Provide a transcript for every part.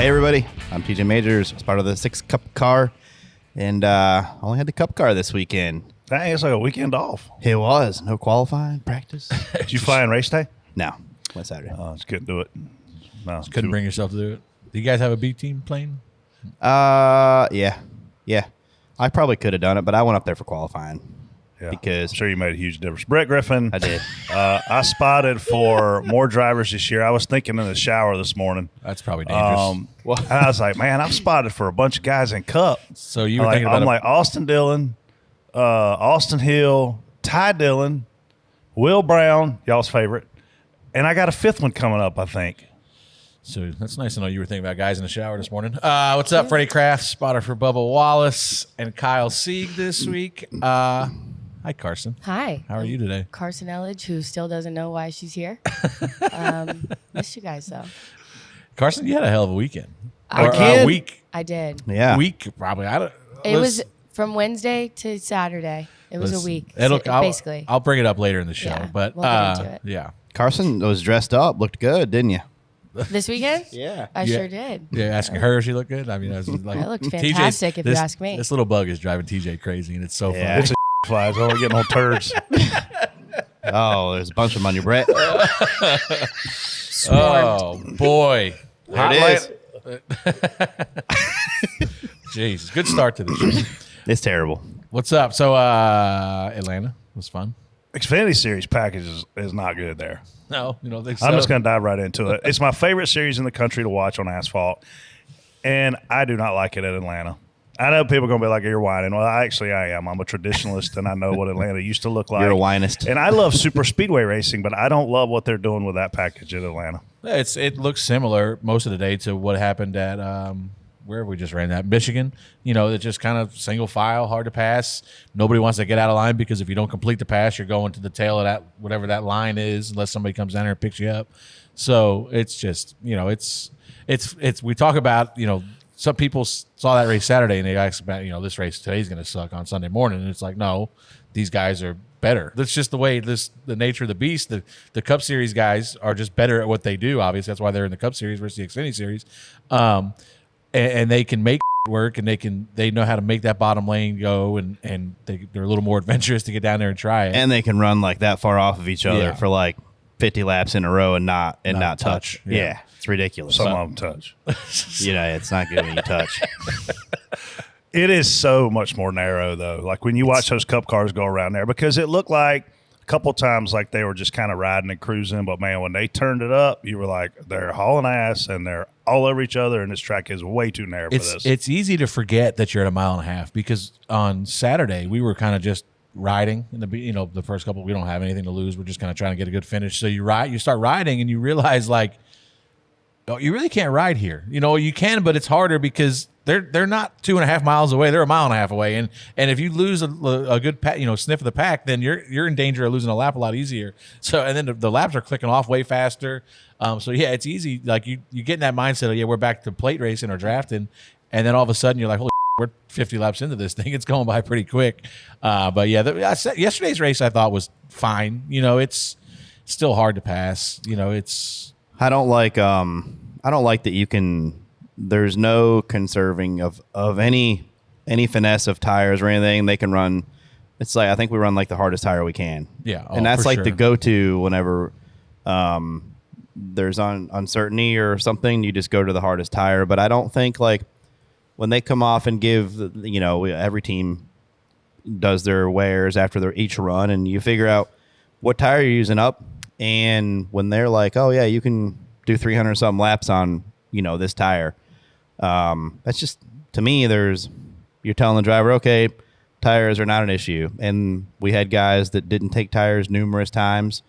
Hey everybody, I'm TJ Majors. I was part of the 6 Cup car, and only had the Cup car this weekend. Dang, it's like a weekend off. It was no qualifying practice. Did you fly on race day? No, went Saturday. Just couldn't do it. No, Couldn't bring yourself to do it. Do you guys have a B team plane? Yeah. I probably could have done it, but I went up there for qualifying. Yeah, Because I'm sure you made a huge difference. Brett Griffin. I did. I spotted for more drivers this year. I was thinking in the shower this morning. That's probably dangerous. And I was like, man, I've spotted for a bunch of guys in Cup. So you were thinking about I'm like Austin Dillon, Austin Hill, Ty Dillon, Will Brown, y'all's favorite, and I got a 5th one coming up, I think. So that's nice to know you were thinking about guys in the shower this morning. What's up, Freddie Kraft, spotter for Bubba Wallace and Kyle Sieg this week. Hi, Karsyn. Hi. How are you today? Karsyn Elledge, who still doesn't know why she's here. Missed you guys, though. Karsyn, you had a hell of a weekend. Week. I did. Yeah. Week, probably. It was from Wednesday to Saturday. It was a week, basically. I'll bring it up later in the show. Yeah, but we'll get into it. Yeah. Carson was dressed up, looked good, didn't you? This weekend? Yeah. I sure did. Yeah, asking her if she looked good. I mean, I was like, I looked fantastic, if you ask me. This little bug is driving TJ crazy, and it's so Yeah. fun. It's a flies. Oh, we're getting on turds. Oh, there's a bunch of them on your Brett. Oh, boy. There it is. Jeez, good start to the show. It's terrible. What's up? So, Atlanta was fun. Xfinity Series package is not good there. No, you don't think so? I'm just going to dive right into it. It's my favorite series in the country to watch on asphalt, and I do not like it at Atlanta. I know people are going to be like, you're whining. Well, I am. I'm a traditionalist, and I know what Atlanta used to look like. You're a whinist. And I love super speedway racing, but I don't love what they're doing with that package at Atlanta. It looks similar most of the day to what happened at where we just ran that Michigan. You know, it's just kind of single file, hard to pass. Nobody wants to get out of line because if you don't complete the pass, you're going to the tail of that whatever that line is, unless somebody comes down here and picks you up. So it's just it's we talk about some people saw that race Saturday and they asked about this race today's going to suck on Sunday morning, and it's like no, these guys are better. That's just the way the nature of the beast. The Cup Series guys are just better at what they do. Obviously, that's why they're in the Cup Series versus the Xfinity Series, and they can make work, and they know how to make that bottom lane go, and they're a little more adventurous to get down there and try it. And they can run like that far off of each other Yeah. for like 50 laps in a row and not touch. Yeah. Yeah, it's ridiculous. Some of them touch. It's not good when you touch. It is so much more narrow, though. Like when you watch those Cup cars go around there, because it looked like a couple times like they were just kind of riding and cruising. But, man, when they turned it up, you were like, they're hauling ass and they're all over each other, and this track is way too narrow for this. It's easy to forget that you're at a mile and a half because on Saturday we were kind of just riding in the first couple. We don't have anything to lose. We're just kind of trying to get a good finish. So you start riding and you realize like, oh, you really can't ride here. You can, but it's harder because they're not 2.5 miles away. They're a mile and a half away. And if you lose a good sniff of the pack, then you're in danger of losing a lap a lot easier. So and then the laps are clicking off way faster. So yeah, it's easy. Like you get in that mindset of we're back to plate racing or drafting, and then all of a sudden you're like, holy we're 50 laps into this thing. It's going by pretty quick. But yeah, yesterday's race I thought was fine. It's still hard to pass. I don't like that you can. There's no conserving of any finesse of tires or anything. They can run. It's like I think we run like the hardest tire we can. Yeah, and that's for like sure. the go-to whenever there's uncertainty or something. You just go to the hardest tire. But I don't think like when they come off and give every team does their wears after each run, and you figure out what tire you're using up. And when they're like, oh yeah, you can do 300 some laps on this tire. That's just, to me, you're telling the driver, okay, tires are not an issue. And we had guys that didn't take tires numerous times,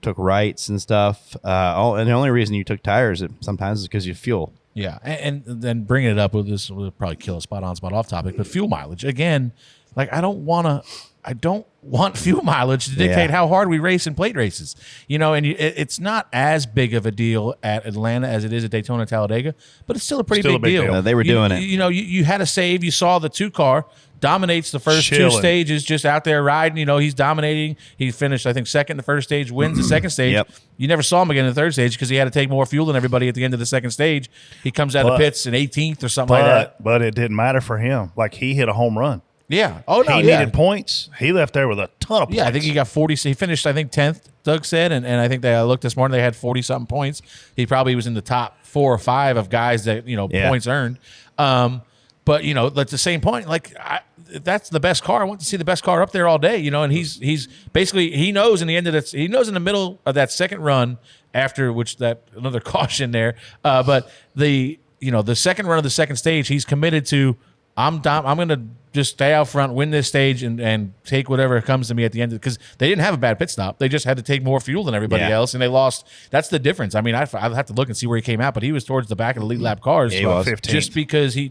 took rights and stuff. And the only reason you took tires sometimes is because you fuel. Yeah, and then bringing it up with this will probably kill a spot on, spot off topic, but fuel mileage again. Like I don't want to I don't want fuel mileage to dictate how hard we race in plate races. And it's not as big of a deal at Atlanta as it is at Daytona, Talladega, but it's still a pretty big deal. They were doing it. You had a save. You saw the 2-car dominates the first two stages, just out there riding. He's dominating. He finished, I think, second in the first stage, wins the second stage. Yep. You never saw him again in the third stage because he had to take more fuel than everybody at the end of the second stage. He comes out of the pits in 18th or something like that. But it didn't matter for him. Like, he hit a home run. Yeah. Oh, no, he needed points. He left there with a ton of points. Yeah, I think he got 40. He finished, I think, 10th, Doug said. And I think they looked this morning, they had 40-something points. He probably was in the top 4 or 5 of guys that, points earned. But, at the same point, that's the best car. I want to see the best car up there all day, and he's basically, he knows in the middle of that second run after which that another caution there. But the second run of the second stage, he's committed to, I'm going to just stay out front, win this stage, and take whatever comes to me at the end. Because they didn't have a bad pit stop. They just had to take more fuel than everybody else, and they lost. That's the difference. I mean, I'd have to look and see where he came out, but he was towards the back of the lead lap cars. He was. just because he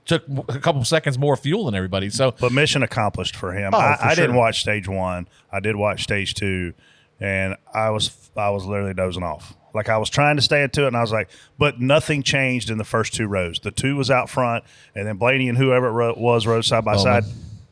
took a couple seconds more fuel than everybody. So, but mission accomplished for him. I didn't watch stage 1. I did watch stage 2, and I was literally dozing off. Like, I was trying to stay into it, and I was like, but nothing changed in the first 2 rows. The 2 was out front, and then Blaney and whoever it was rode side by side.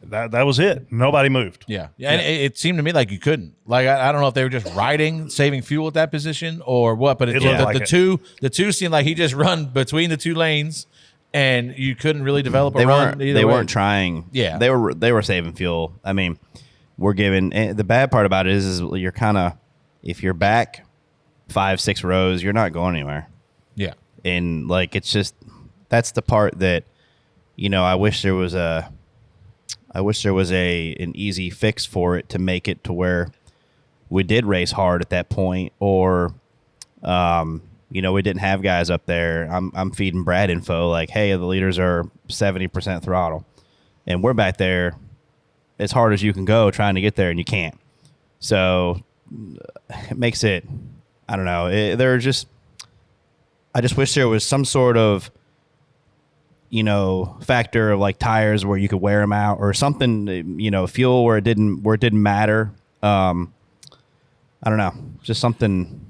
That was it. Nobody moved. Yeah. And it seemed to me like you couldn't. Like, I don't know if they were just riding, saving fuel at that position or what, but the two seemed like he just run between the 2 lanes, and you couldn't really develop a run. They weren't trying. Yeah. They were saving fuel. I mean, we're giving – the bad part about it is you're kind of – if you're back – 5-6 rows, you're not going anywhere. Yeah. And it's just, that's the part that, I wish there was an easy fix for it to make it to where we did race hard at that point, or we didn't have guys up there. I'm feeding Brad info like, hey, the leaders are 70% throttle, and we're back there as hard as you can go trying to get there, and you can't. So it makes it, I don't know. I just wish there was some sort of, factor of tires where you could wear them out or something, fuel where it didn't matter. I don't know. Just something.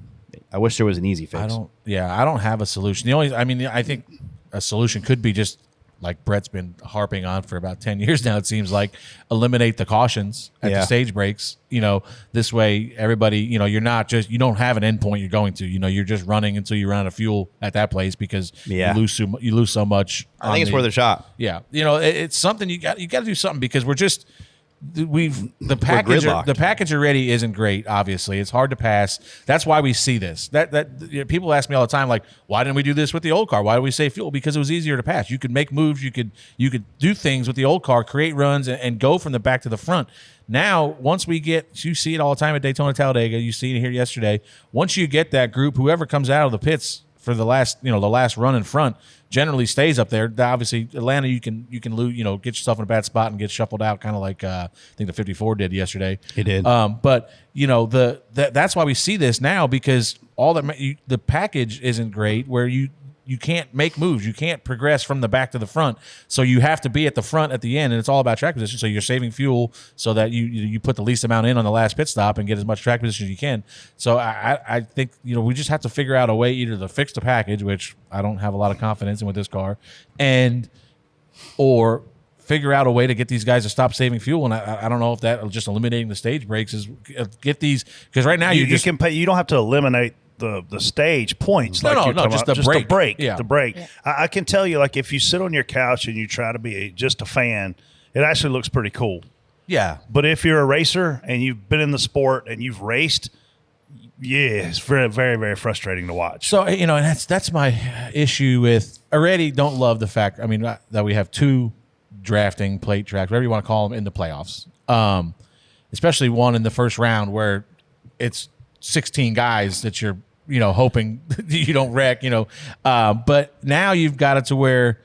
I wish there was an easy fix. I don't have a solution. I think a solution could be just like Brett's been harping on for about 10 years now, it seems like, eliminate the cautions at the stage breaks. This way everybody, you don't have an end point you're going to. You're just running until you run out of fuel at that place because you lose so much. I think it's worth a shot. Yeah. It's something you got to do something because the package already isn't great. Obviously, it's hard to pass. That's why we see this. People ask me all the time, like, why didn't we do this with the old car? Why did we save fuel? Because it was easier to pass. You could make moves. You could do things with the old car, create runs, and go from the back to the front. Now, once you see it all the time at Daytona, Talladega. You see it here yesterday. Once you get that group, whoever comes out of the pits for the last run in front generally stays up there. Obviously, Atlanta, you can lose, get yourself in a bad spot and get shuffled out, kind of like I think the 54 did yesterday. He did. But that's why we see this now, because the package isn't great where you can't make moves. You can't progress from the back to the front. So you have to be at the front at the end, and it's all about track position. So you're saving fuel so that you put the least amount in on the last pit stop and get as much track position as you can. So I think we just have to figure out a way either to fix the package, which I don't have a lot of confidence in with this car, or figure out a way to get these guys to stop saving fuel. And I don't know if that just eliminating the stage breaks is get these, because right now you don't have to eliminate the stage points. Just the break. Yeah. The break. Yeah. I can tell you, if you sit on your couch and you try to be just a fan, it actually looks pretty cool. Yeah. But if you're a racer and you've been in the sport and you've raced, it's very, very, very frustrating to watch. So, and that's my issue with, already don't love the fact, that we have 2 drafting plate tracks, whatever you want to call them, in the playoffs. Especially one in the first round where it's 16 guys that you're hoping you don't wreck, but now you've got it to where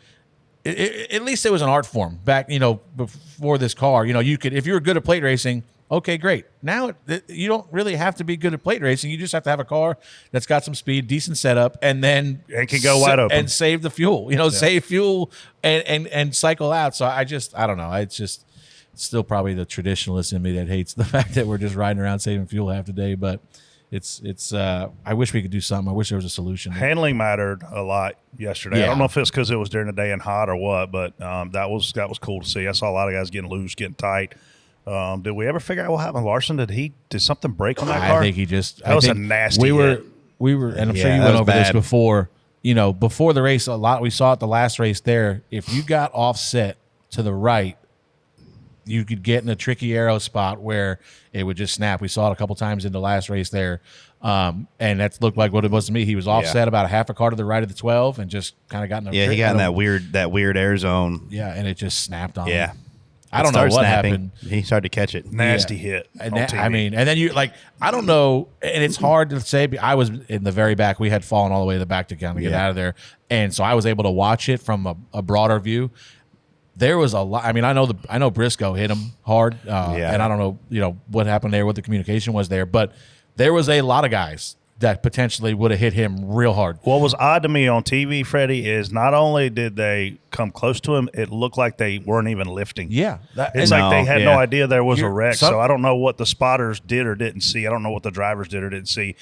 at least it was an art form back, before this car. You could, if you were good at plate racing, okay, great. Now you don't really have to be good at plate racing. You just have to have a car that's got some speed, decent setup, and then it can go wide open and save the fuel. Save fuel and cycle out. So I don't know. It's just still probably the traditionalist in me that hates the fact that we're just riding around saving fuel half the day. But it's I wish we could do something. I wish there was a solution. Handling mattered a lot yesterday. Yeah. I don't know if it's because it was during the day and hot or what, but that was cool to see. I saw a lot of guys getting loose, getting tight. Did we ever figure out what happened? Larson, did something break on that car? I think he just. That was a nasty hit. We were, and I'm sure Yeah, you that went was over this bad. before. You know, before the race, a lot we saw at the last race there. If you got offset to the right, you could get in a tricky arrow spot where it would just snap. We saw it a couple times in the last race there, and that looked like what it was to me. He was offset about a half a car to the right of the 12, and just kind of got in a he got in that weird air zone. Yeah, and it just snapped on him. Yeah. I don't know what happened. He started to catch it. Nasty hit. And on that, TV. I mean, and then you like, I don't know, and it's hard to say. I was in the very back. We had fallen all the way to the back to kind of get out of there, and so I was able to watch it from a broader view. There was a lot. I mean, I know Briscoe hit him hard, and I don't know, what happened there, what the communication was there, but there was a lot of guys that potentially would have hit him real hard. What was odd to me on TV, Freddie, is not only did they come close to him, it looked like they weren't even lifting. Yeah, It's like they had no idea there was a wreck. Some- So I don't know what the spotters did or didn't see. I don't know what the drivers did or didn't see.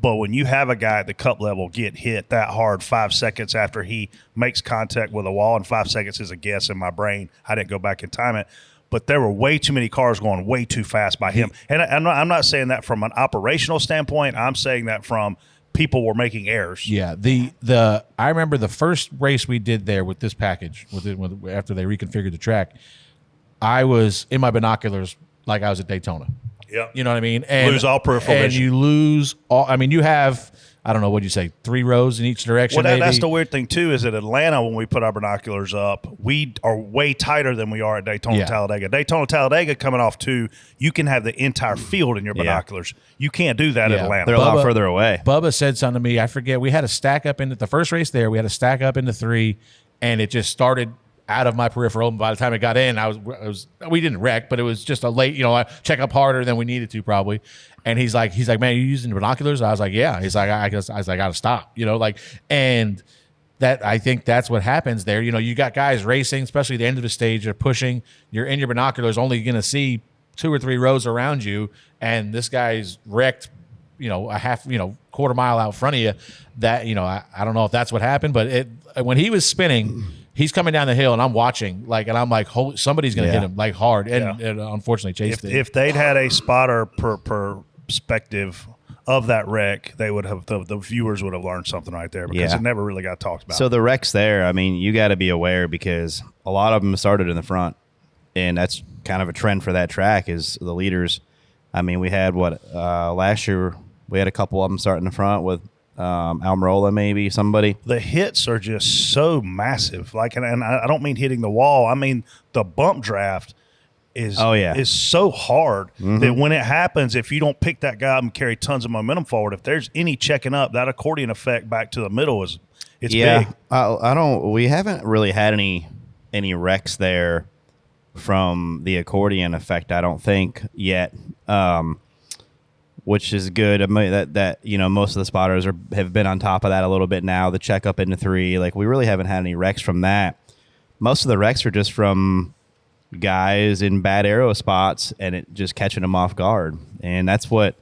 But when you have a guy at the cup level get hit that hard 5 seconds after he makes contact with a wall, and 5 seconds is a guess in my brain. I didn't go back and time it. But there were way too many cars going way too fast by him. And I'm not saying that from an operational standpoint. I'm saying that from people were making errors. Yeah, I remember the first race we did there with this package, after they reconfigured the track, I was in my binoculars like I was at Daytona. Yeah. You know what I mean? And Lose all peripheral and vision. you lose all. I mean, you have, I don't know, what'd you say, 3 rows in each direction? Well, that's maybe? the weird thing, too, is at Atlanta, when we put our binoculars up, we are way tighter than we are at Daytona Talladega. Daytona Talladega coming off 2, you can have the entire field in your binoculars. You can't do that at Atlanta. They're a lot further away. Bubba said something to me. I forget. We had a stack up into the first race there. We had a stack up into 3, and it just started out of my peripheral. And by the time it got in, we didn't wreck, but it was just a late, I check up harder than we needed to probably. And he's like, man, you using binoculars? I was like, yeah. He's like, I got to stop, and that, I think that's what happens there. You got guys racing, especially the end of the stage, they're pushing, you're in your binoculars, only going to see 2 or 3 rows around you. And this guy's wrecked, a half, quarter mile out front of you. That, I don't know if that's what happened, but when he was spinning, he's coming down the hill, and I'm watching, and I'm like, somebody's going to hit him hard, and unfortunately, Chase did. If they'd had a spotter perspective of that wreck, they would have the viewers would have learned something right there, because it never really got talked about. So the wrecks there, I mean, you got to be aware, because a lot of them started in the front, and that's kind of a trend for that track is the leaders. I mean, we had last year we had a couple of them starting in the front with Almirola, maybe somebody. The hits are just so massive. And I don't mean hitting the wall. I mean the bump draft is so hard that when it happens, if you don't pick that guy up and carry tons of momentum forward, if there's any checking up, that accordion effect back to the middle it's big. We haven't really had any wrecks there from the accordion effect, I don't think yet. Which is good. I mean, that most of the spotters have been on top of that a little bit now. The check up into 3, we really haven't had any wrecks from that. Most of the wrecks are just from guys in bad aero spots and it just catching them off guard. And that's what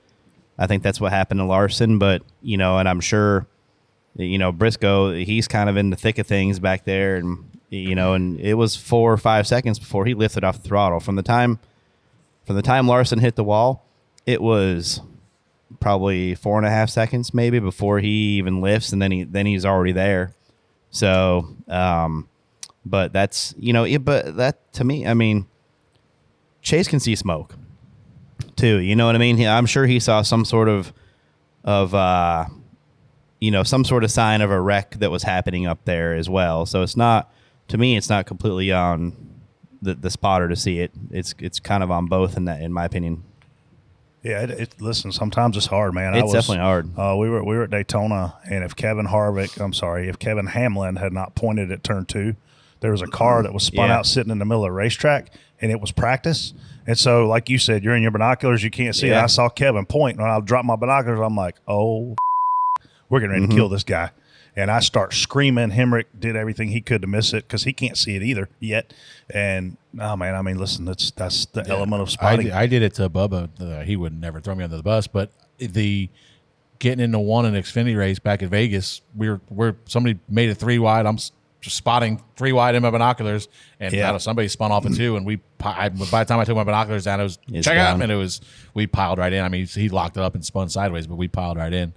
happened to Larson. But and I'm sure Briscoe, he's kind of in the thick of things back there, and and it was 4 or 5 seconds before he lifted off the throttle. From the time Larson hit the wall, it was probably 4.5 seconds maybe before he even lifts, and then he's already there. So, but that's but that to me, I mean, Chase can see smoke too. You know what I mean? I'm sure he saw some sort of some sort of sign of a wreck that was happening up there as well. So it's not completely on the spotter to see it. It's kind of on both in my opinion. Yeah, listen, sometimes it's hard, man. It's definitely hard. We were at Daytona, and if Kevin Hamlin had not pointed at turn 2, there was a car that was spun out sitting in the middle of the racetrack, and it was practice. And so, like you said, you're in your binoculars, you can't see it. I saw Kevin point, and when I dropped my binoculars, I'm like, oh, we're getting ready to kill this guy. and I start screaming. Hemrick did everything he could to miss it because he can't see it either yet. And oh man, I mean, listen, that's the element of spotting. I did it to Bubba. He would never throw me under the bus, but the getting into one in an Xfinity race back at Vegas, somebody made it 3 wide. I'm just spotting 3 wide in my binoculars, and somebody spun off at 2, and by the time I took my binoculars down, it was check out, and we piled right in. I mean, he locked it up and spun sideways, but we piled right in.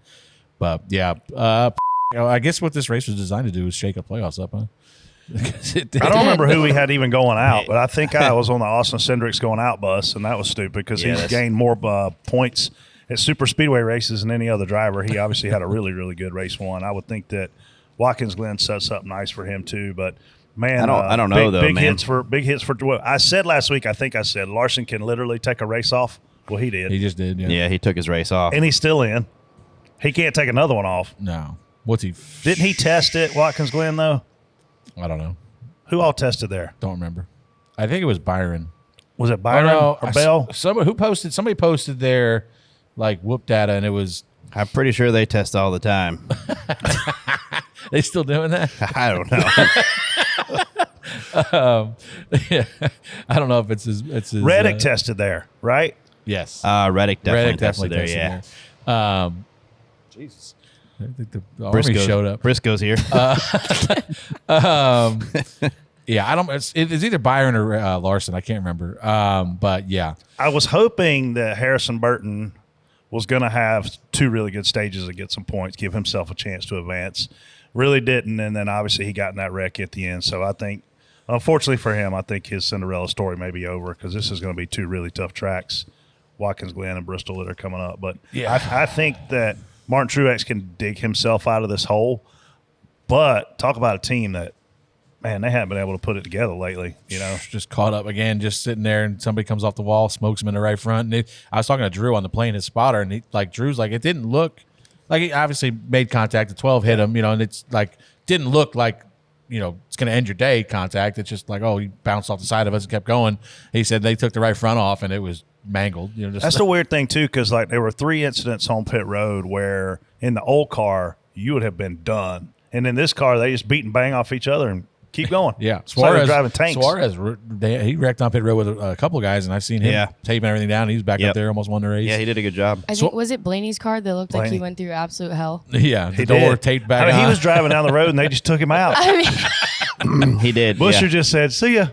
But yeah, I guess what this race was designed to do was shake up playoffs up, huh? I don't remember who we had even going out, but I think I was on the Austin Cindric's going out bus, and that was stupid because he's gained more points at super speedway races than any other driver. He obviously had a really, really good race one. I would think that Watkins Glen sets up nice for him too, but man, I don't know though. Big hits for what I said last week. I think I said Larson can literally take a race off. Well, he did. He just did. Yeah, he took his race off, and he's still in. He can't take another one off. No. What's he? Didn't he test it, Watkins Glen though? I don't know. Who all tested there? Don't remember. I think it was Byron. Was it Byron or Bell? Somebody posted their whoop data, and it was. I'm pretty sure they test all the time. They still doing that? I don't know. Yeah, I don't know if it's his. Reddick tested there, right? Yes. Reddick definitely tested there. Yeah. Jesus. I think the Army showed up. Briscoe's here. Yeah, I don't. It's either Byron or Larson. I can't remember. But yeah, I was hoping that Harrison Burton was going to have 2 really good stages to get some points, give himself a chance to advance. Really didn't, and then obviously he got in that wreck at the end. So I think, unfortunately for him, I think his Cinderella story may be over because this is going to be 2 really tough tracks, Watkins Glen and Bristol, that are coming up. But yeah, I think that Martin Truex can dig himself out of this hole. But talk about a team that, man, they haven't been able to put it together lately. You know, just caught up again, just sitting there, and somebody comes off the wall, smokes him in the right front. And I was talking to Drew on the plane, his spotter, and Drew's like, it didn't look like he obviously made contact. The 12 hit him, and it's didn't look like it's going to end your day contact. It's just he bounced off the side of us and kept going. He said they took the right front off, and it was mangled. That's the weird thing too, because there were 3 incidents on pit road where in the old car you would have been done, and in this car they just beat and bang off each other and keep going. Yeah, Suarez driving tanks. Suarez, he wrecked on pit road with a couple of guys, and I've seen him taping everything down. He's back up there, almost won the race. Yeah, he did a good job. I think was it Blaney's car that looked like he went through absolute hell. Yeah, the door taped back. He was driving down the road, and they just took him out. He did. Busher just said, "See ya."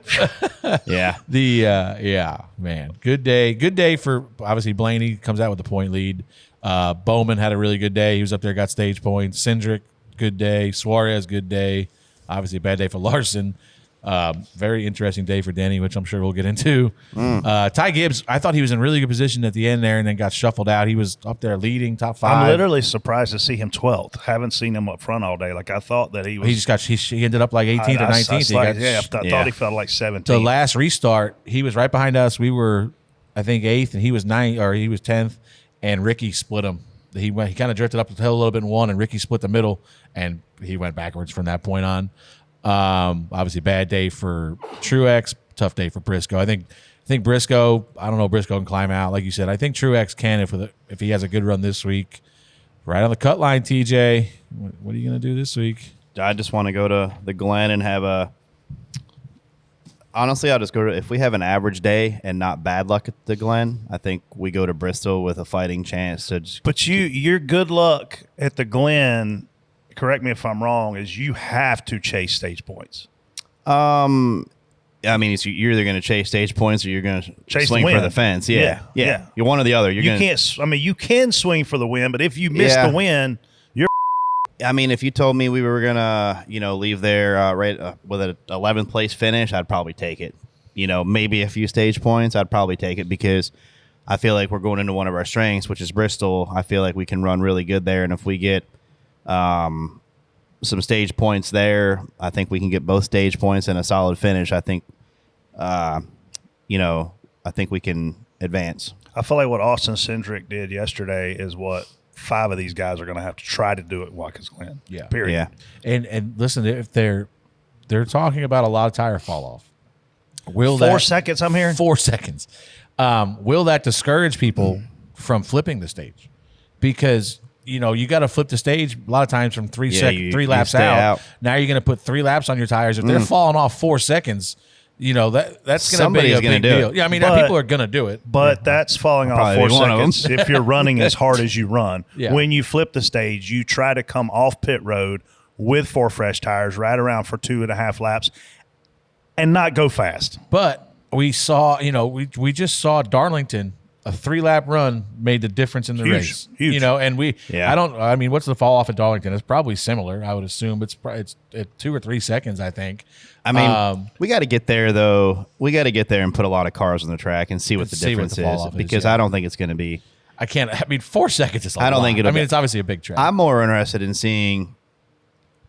Yeah. Man, good day for obviously Blaney comes out with the point lead. Bowman had a really good day. He was up there, got stage points. Cindric, good day. Suarez, good day. Obviously, a bad day for Larson. Very interesting day for Denny, which I'm sure we'll get into. Ty Gibbs, I thought he was in really good position at the end there and then got shuffled out. He was up there leading top 5. I'm literally surprised to see him 12th. Haven't seen him up front all day. I thought that he was. He ended up 18th or 19th. I thought he felt like 17th. The last restart, he was right behind us. We were, I think, 8th, and he was 9th, or he was 10th, and Ricky split him. He kind of drifted up the hill a little bit in one, and Ricky split the middle, and he went backwards from that point on. Obviously, bad day for Truex, tough day for Briscoe. I think Briscoe. I don't know. Briscoe can climb out, like you said. I think Truex can if he has a good run this week. Right on the cut line, TJ. What are you going to do this week? I just want to go to the Glen and have a. Honestly, I'll just go to, if we have an average day and not bad luck at the Glen, I think we go to Bristol with a fighting chance to just. But your good luck at the Glen, correct me if I'm wrong, is you have to chase stage points. I mean, you're either going to chase stage points or you're going to swing for the fence. Yeah. You're one or the other. You can swing for the win, but if you miss the win, you're. I mean, if you told me we were gonna, leave there with an 11th place finish, I'd probably take it. Maybe a few stage points, I'd probably take it because I feel like we're going into one of our strengths, which is Bristol. I feel like we can run really good there, and if we get some stage points there, I think we can get both stage points and a solid finish. I think, I think we can advance. I feel like what Austin Cindric did yesterday is what 5 of these guys are going to have to try to do at Watkins Glen. Yeah. Period. Yeah. And listen, if they're talking about a lot of tire fall off. Will 4 seconds? I'm hearing 4 seconds. Will that discourage people from flipping the stage? Because you got to flip the stage a lot of times from three laps stay out. Now you're going to put 3 laps on your tires. If they're falling off 4 seconds, that's going to be a big deal. Yeah, I mean, people are going to do it. But that's falling off 4 seconds if you're running as hard as you run. Yeah. When you flip the stage, you try to come off pit road with 4 fresh tires, ride around for 2.5 laps, and not go fast. But we saw, we just saw Darlington. A 3-lap run made the difference in the race. Huge. And what's the fall off at Darlington? It's probably similar, I would assume. It's at 2 or 3 seconds, I think. I mean, we got to get there, though. We got to get there and put a lot of cars on the track and see what the difference is. Because I don't think it's going to be. 4 seconds is a lot. I don't think it'll it's obviously a big track. I'm more interested in seeing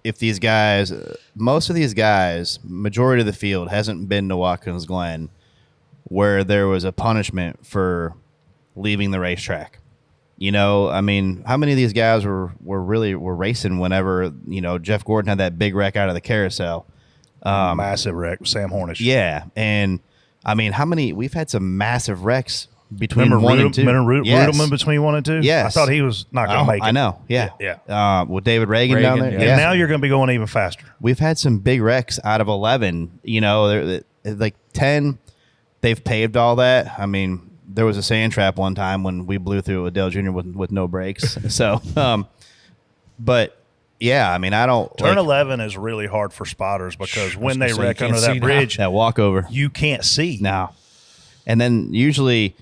if these guys, most of these guys, majority of the field hasn't been to Watkins Glen where there was a punishment for leaving the racetrack. I mean, how many of these guys were racing whenever, Jeff Gordon had that big wreck out of the carousel? Massive wreck with Sam Hornish. Yeah. And I mean, we've had some massive wrecks between 1 and 2. Rudelman between 1 and 2? Yes. I thought he was not going to make it. I know. Yeah. Yeah. With David Reagan down there. And now you're going to be going even faster. We've had some big wrecks out of 11, like 10, they've paved all that. I mean, there was a sand trap one time when we blew through it with Dale Jr. with no brakes. So, but yeah, I mean, I don't. Turn 11 is really hard for spotters because when they wreck under that bridge, that walkover, you can't see. No. And then usually,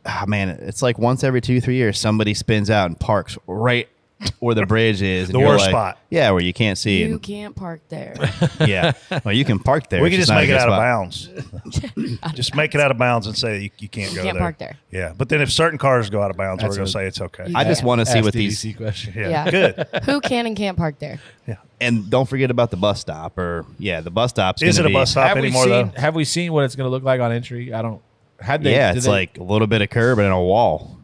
it's like once every 2-3 years, somebody spins out and parks right where the bridge is. The worst spot. Yeah, where you can't see. You can't park there. Yeah. Well, you can park there. We can just make it out of bounds. Just make it out of bounds and say you can't go there. You can't park there. Yeah. But then if certain cars go out of bounds, we're going to say it's okay. I just want to see what these question. Yeah. Good. Who can and can't park there? Yeah. And don't forget about the bus stop. The bus stop's Is it a bus stop anymore, though? Have we seen what it's going to look like on entry? I don't. It's like a little bit of curb and a wall.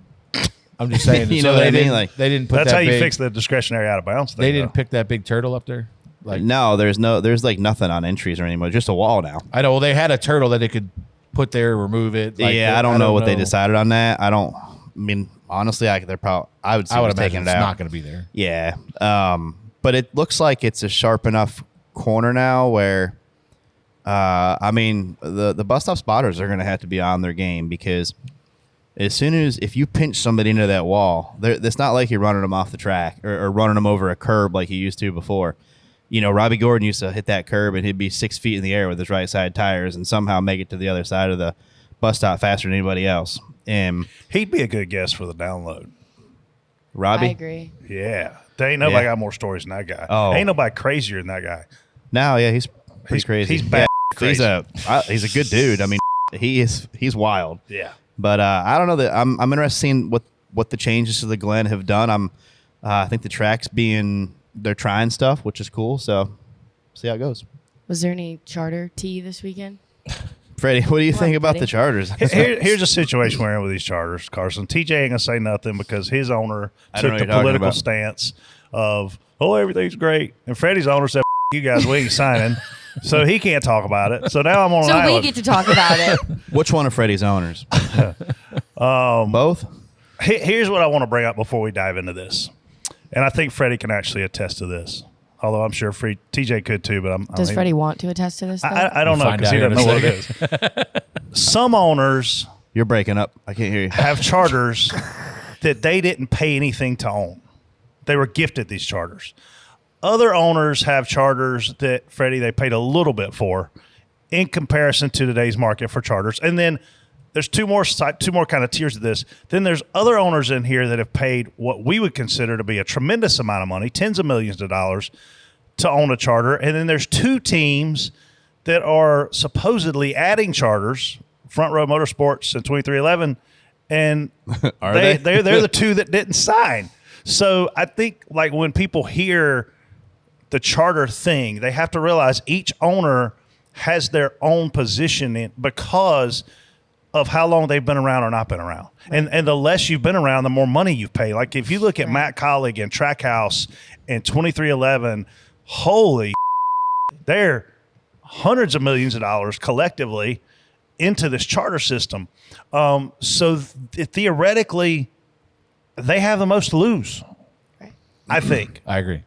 I'm just saying. You know what I mean? They didn't put that's that how you big, fix the discretionary out of bounds thing. They didn't pick that big turtle up there. No, there's like nothing on entries or anymore. Just a wall now. I know. Well, they had a turtle that they could put there, remove it. I don't know what they decided on that. I mean, honestly, they're probably. I would imagine taking it it's out. not going to be there. Yeah. But it looks like it's a sharp enough corner now where, the bus stop spotters are going to have to be on their game because as soon as if you pinch somebody into that wall, it's not like you're running them off the track or running them over a curb like you used to before. Robbie Gordon used to hit that curb and he'd be 6 feet in the air with his right side tires and somehow make it to the other side of the bus stop faster than anybody else. And he'd be a good guest for the download. Robbie? I agree. Yeah. There ain't nobody got more stories than that guy. Oh. Ain't nobody crazier than that guy. No, yeah, he's pretty crazy. He's bad crazy. He's a good dude. I mean, he's wild. Yeah. But I don't know that I'm interested in seeing what the changes to the Glen have done. I think the track's they're trying stuff, which is cool. So see how it goes. Was there any charter tea this weekend? Freddie, what do you think about the charters? Here's a situation we're in with these charters, Karsyn. TJ ain't gonna say nothing because his owner took the political stance of everything's great, and Freddie's owner said you guys, we ain't signing. So he can't talk about it. So now I'm on an island. So we get to talk about it. Which one of Freddie's owners? Both? Here's what I want to bring up before we dive into this. And I think Freddie can actually attest to this. Although I'm sure TJ could too. But Does Freddie want to attest to this? I don't know because he doesn't know what it is. Some owners. You're breaking up. I can't hear you. Have charters that they didn't pay anything to own. They were gifted these charters. Other owners have charters that, Freddie, they paid a little bit for in comparison to today's market for charters. And then there's two more kind of tiers of this. Then there's other owners in here that have paid what we would consider to be a tremendous amount of money, tens of millions of dollars, to own a charter. And then there's two teams that are supposedly adding charters, Front Row Motorsports and 2311, and they're the two that didn't sign. So I think like when people hear the charter thing, they have to realize each owner has their own position in because of how long they've been around or not been around. Right. And the less you've been around, the more money you've paid. Like if you look at Matt Collig and Trackhouse and 2311, holy they're hundreds of millions of dollars collectively into this charter system. So theoretically, they have the most to lose. I think. I agree.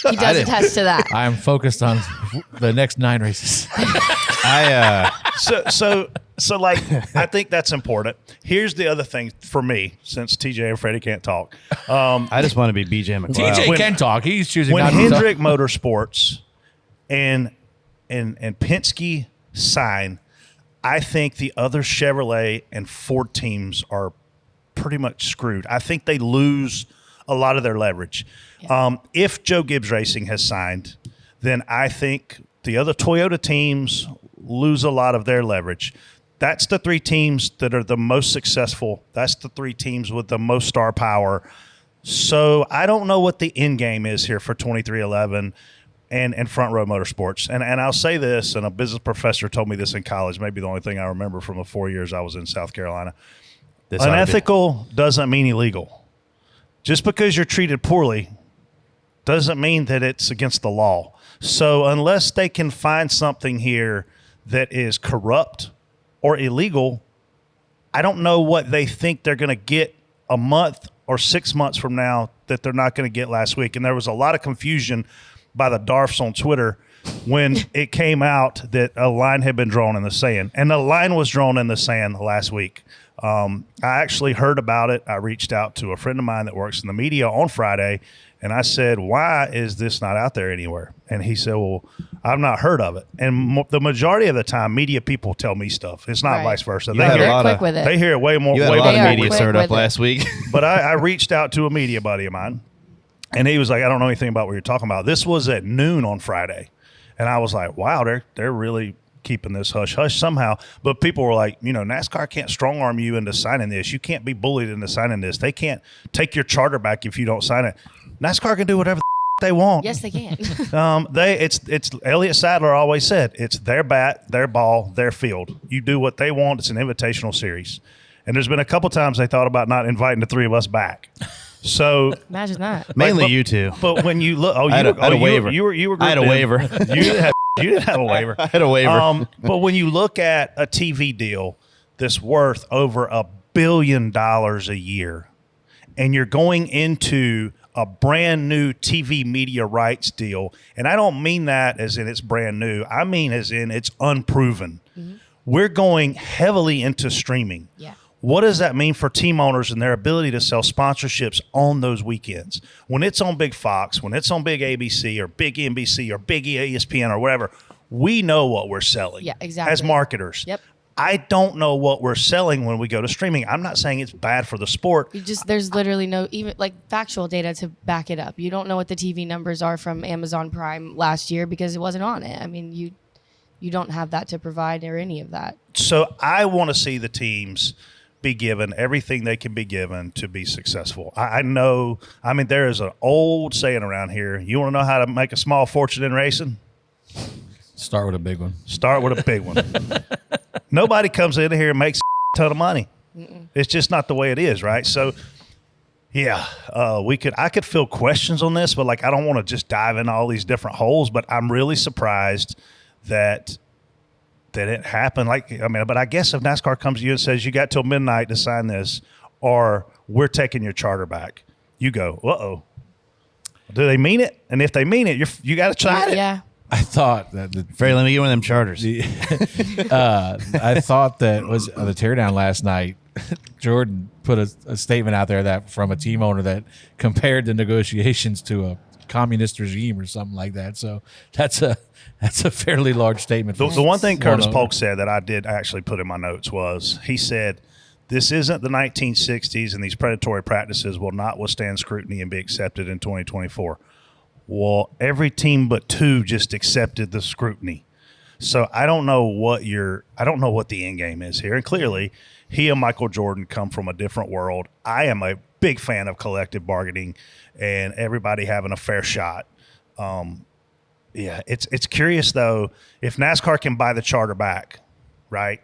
He does attest to that. I am focused on the next 9 races. So like, I think that's important. Here's the other thing for me, since TJ and Freddie can't talk. I just want to be BJ McLeod. TJ can talk. He's choosing When not to Hendrick talk. Motorsports and Penske sign, I think the other Chevrolet and Ford teams are pretty much screwed. I think they lose a lot of their leverage. Yeah. If Joe Gibbs Racing has signed, then I think the other Toyota teams lose a lot of their leverage. That's the 3 teams that are the most successful. That's the 3 teams with the most star power. So I don't know what the end game is here for 2311 and Front Row Motorsports. And I'll say this, and a business professor told me this in college, maybe the only thing I remember from the 4 years I was in South Carolina. Unethical doesn't mean illegal. Just because you're treated poorly doesn't mean that it's against the law. So unless they can find something here that is corrupt or illegal, I don't know what they think they're going to get a month or 6 months from now that they're not going to get last week. And there was a lot of confusion by the Darfs on Twitter when it came out that a line had been drawn in the sand. And the line was drawn in the sand last week. I actually heard about it. I reached out to a friend of mine that works in the media on Friday, and I said, why is this not out there anywhere? And he said, well, I've not heard of it. And the majority of the time, media people tell me stuff. It's not Right. vice versa. You had a lot of- They hear it way more. You had way a lot more of are media quick stirred up with it. last week. But I reached out to a media buddy of mine, and he was like, I don't know anything about what you're talking about. This was at noon on Friday. And I was like, wow, they're really keeping this hush-hush somehow. But people were like, NASCAR can't strong-arm you into signing this. You can't be bullied into signing this. They can't take your charter back if you don't sign it. NASCAR can do whatever they want. Yes, they can. It's Elliott Sadler always said, it's their bat, their ball, their field. You do what they want. It's an invitational series. And there's been a couple times they thought about not inviting the 3 of us back. So Imagine that. Mainly you two. but when you look, I had a waiver. You were. I had a grouped in. waiver. You didn't have a waiver. I had a waiver. But when you look at a TV deal that's worth over $1 billion a year, and you're going into a brand new TV media rights deal, and I don't mean that as in it's brand new. I mean as in it's unproven. Mm-hmm. We're going heavily into streaming. Yeah. What does that mean for team owners and their ability to sell sponsorships on those weekends? When it's on Big Fox, when it's on Big ABC or Big NBC or Big ESPN or whatever, we know what we're selling. Yeah, exactly. As marketers. Yep. I don't know what we're selling when we go to streaming. I'm not saying it's bad for the sport. There's literally no even like factual data to back it up. You don't know what the TV numbers are from Amazon Prime last year because it wasn't on it. I mean, you don't have that to provide or any of that. So I want to see the teams be given everything they can be given to be successful. I know, there is an old saying around here. You want to know how to make a small fortune in racing? Start with a big one. Start with a big one. Nobody comes in here and makes a ton of money. Mm-mm. It's just not the way it is, right? So, yeah, I could field questions on this, but I don't want to just dive into all these different holes. But I'm really surprised that it happened. But I guess if NASCAR comes to you and says you got till midnight to sign this, or we're taking your charter back, you go, uh-oh. Do they mean it? And if they mean it, you got to try it. Yeah. I thought that Freddie, let me get one of them charters. I thought that was the teardown last night. Jordan put a statement out there that from a team owner that compared the negotiations to a communist regime or something like that. So that's a fairly large statement. The one thing Curtis owner. Polk said that I did actually put in my notes was he said, this isn't the 1960s and these predatory practices will not withstand scrutiny and be accepted in 2024. Well, every team but 2 just accepted the scrutiny. So I don't know what the end game is here. And clearly, he and Michael Jordan come from a different world. I am a big fan of collective bargaining and everybody having a fair shot. It's curious though, if NASCAR can buy the charter back, right?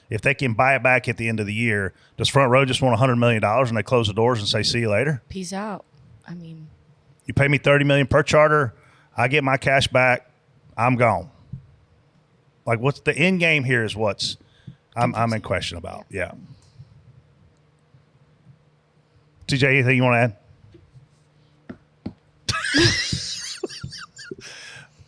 If they can buy it back at the end of the year, does Front Row just want $100 million and they close the doors and say, see you later? Peace out. You pay me $30 million per charter, I get my cash back, I'm gone. What's the end game here is what's I'm in question about. Yeah. TJ, anything you want to add?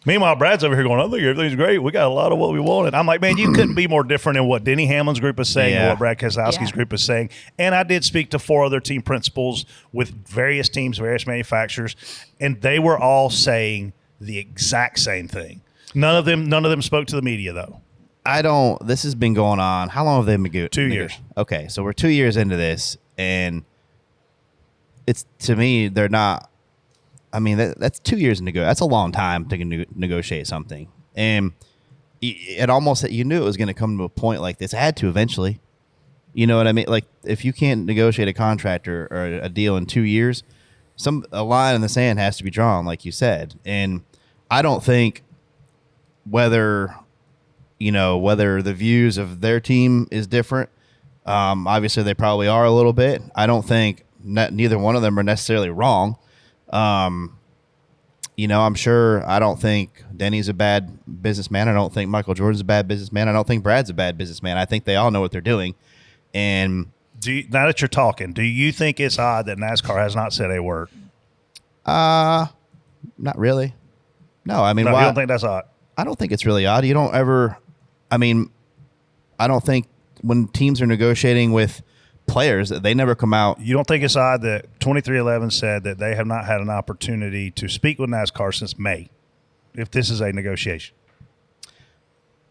Meanwhile, Brad's over here going, I think everything's great. We got a lot of what we wanted. I'm like, man, you couldn't be more different in what Denny Hamlin's group is saying and what Brad Keselowski's group is saying. And I did speak to 4 other team principals with various teams, various manufacturers, and they were all saying the exact same thing. None of them spoke to the media, though. This has been going on. How long have they been 2 years. Okay, so we're 2 years into this, and it's, to me, they're not. I mean, that's 2 years to negotiate. That's a long time to negotiate something. And it almost, you knew it was going to come to a point like this. It had to eventually. You know what I mean? Like, if you can't negotiate a contract or a deal in 2 years, a line in the sand has to be drawn, like you said. And I don't think whether the views of their team is different. Obviously, they probably are a little bit. I don't think neither one of them are necessarily wrong. I'm sure. I don't think Denny's a bad businessman. I don't think Michael Jordan's a bad businessman. I don't think Brad's a bad businessman. I think they all know what they're doing. And now that you're talking, do you think it's odd that NASCAR has not said a word? Not really. No, I mean, you don't think that's odd? I don't think it's really odd. You don't ever. I mean, I don't think when teams are negotiating with players, they never come out. You don't think it's odd that 2311 said that they have not had an opportunity to speak with NASCAR since May, if this is a negotiation?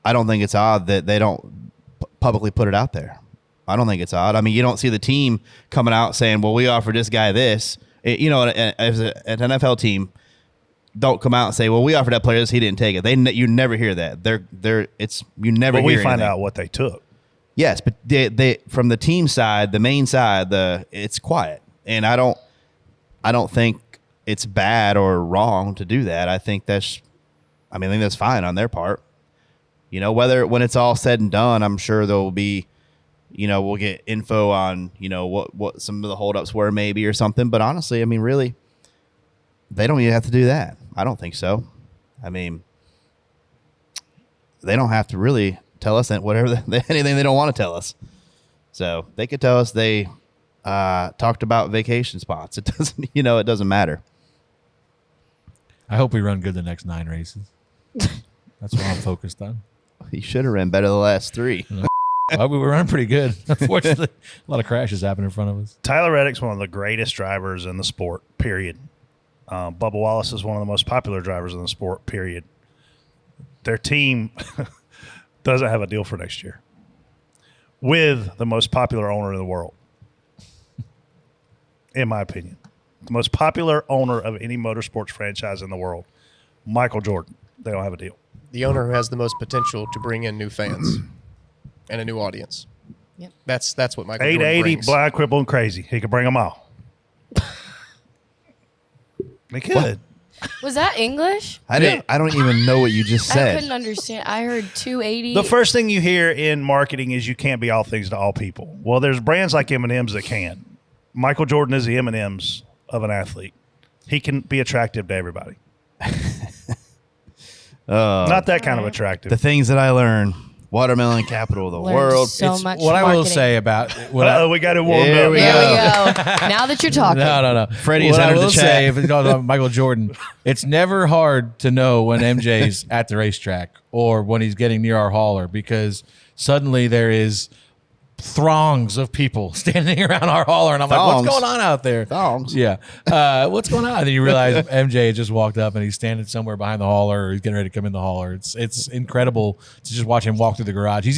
I don't think it's odd that they don't publicly put it out there. I don't think it's odd. I mean, you don't see the team coming out saying, well, we offered this guy this. As an NFL team, don't come out and say, well, we offered that player this, he didn't take it. You never hear that. You never hear we anything. Find out what they took. Yes, but they from the team side, the main side, it's quiet, and I don't think it's bad or wrong to do that. I think that's fine on their part. When it's all said and done, I'm sure there will be, we'll get info on what some of the holdups were maybe or something. But honestly, I mean, really, they don't even have to do that. I don't think so. I mean, they don't have to really tell us that anything they don't want to tell us. So they could tell us they talked about vacation spots. It doesn't, it doesn't matter. I hope we run good the next 9 races. That's what I'm focused on. You should have ran better the last 3. Well, we were running pretty good. Unfortunately, a lot of crashes happened in front of us. Tyler Reddick's one of the greatest drivers in the sport, period. Bubba Wallace is one of the most popular drivers in the sport, period. Their team doesn't have a deal for next year with the most popular owner in the world, in my opinion. The most popular owner of any motorsports franchise in the world, Michael Jordan. They don't have a deal. The owner who has the most potential to bring in new fans and a new audience. Yep. That's what Michael Jordan 880, brings. blind, crippled, and crazy. He could bring them all. They could. What? Was that English? I don't even know what you just I said. couldn't understand. I heard 280. The first thing you hear in marketing is you can't be all things to all people. Well, there's brands like M&M's that can. Michael Jordan is the M&M's of an athlete. He can be attractive to everybody. Not that kind of attractive. The things that I learn. Watermelon capital of the Learned world. so much What I will marketing. say about we got it warmed Here up. we There go. we go. Now that you're talking. No. Freddie's what I entered the will chat. say, if it's about Michael Jordan, it's never hard to know when MJ's at the racetrack or when he's getting near our hauler, because suddenly there is throngs of people standing around our hauler, and I'm like, Thongs. what's going on out there? Thongs. Yeah. What's going on? And then you realize MJ had just walked up and he's standing somewhere behind the hauler, or he's getting ready to come in the hauler. It's incredible to just watch him walk through the garage. He's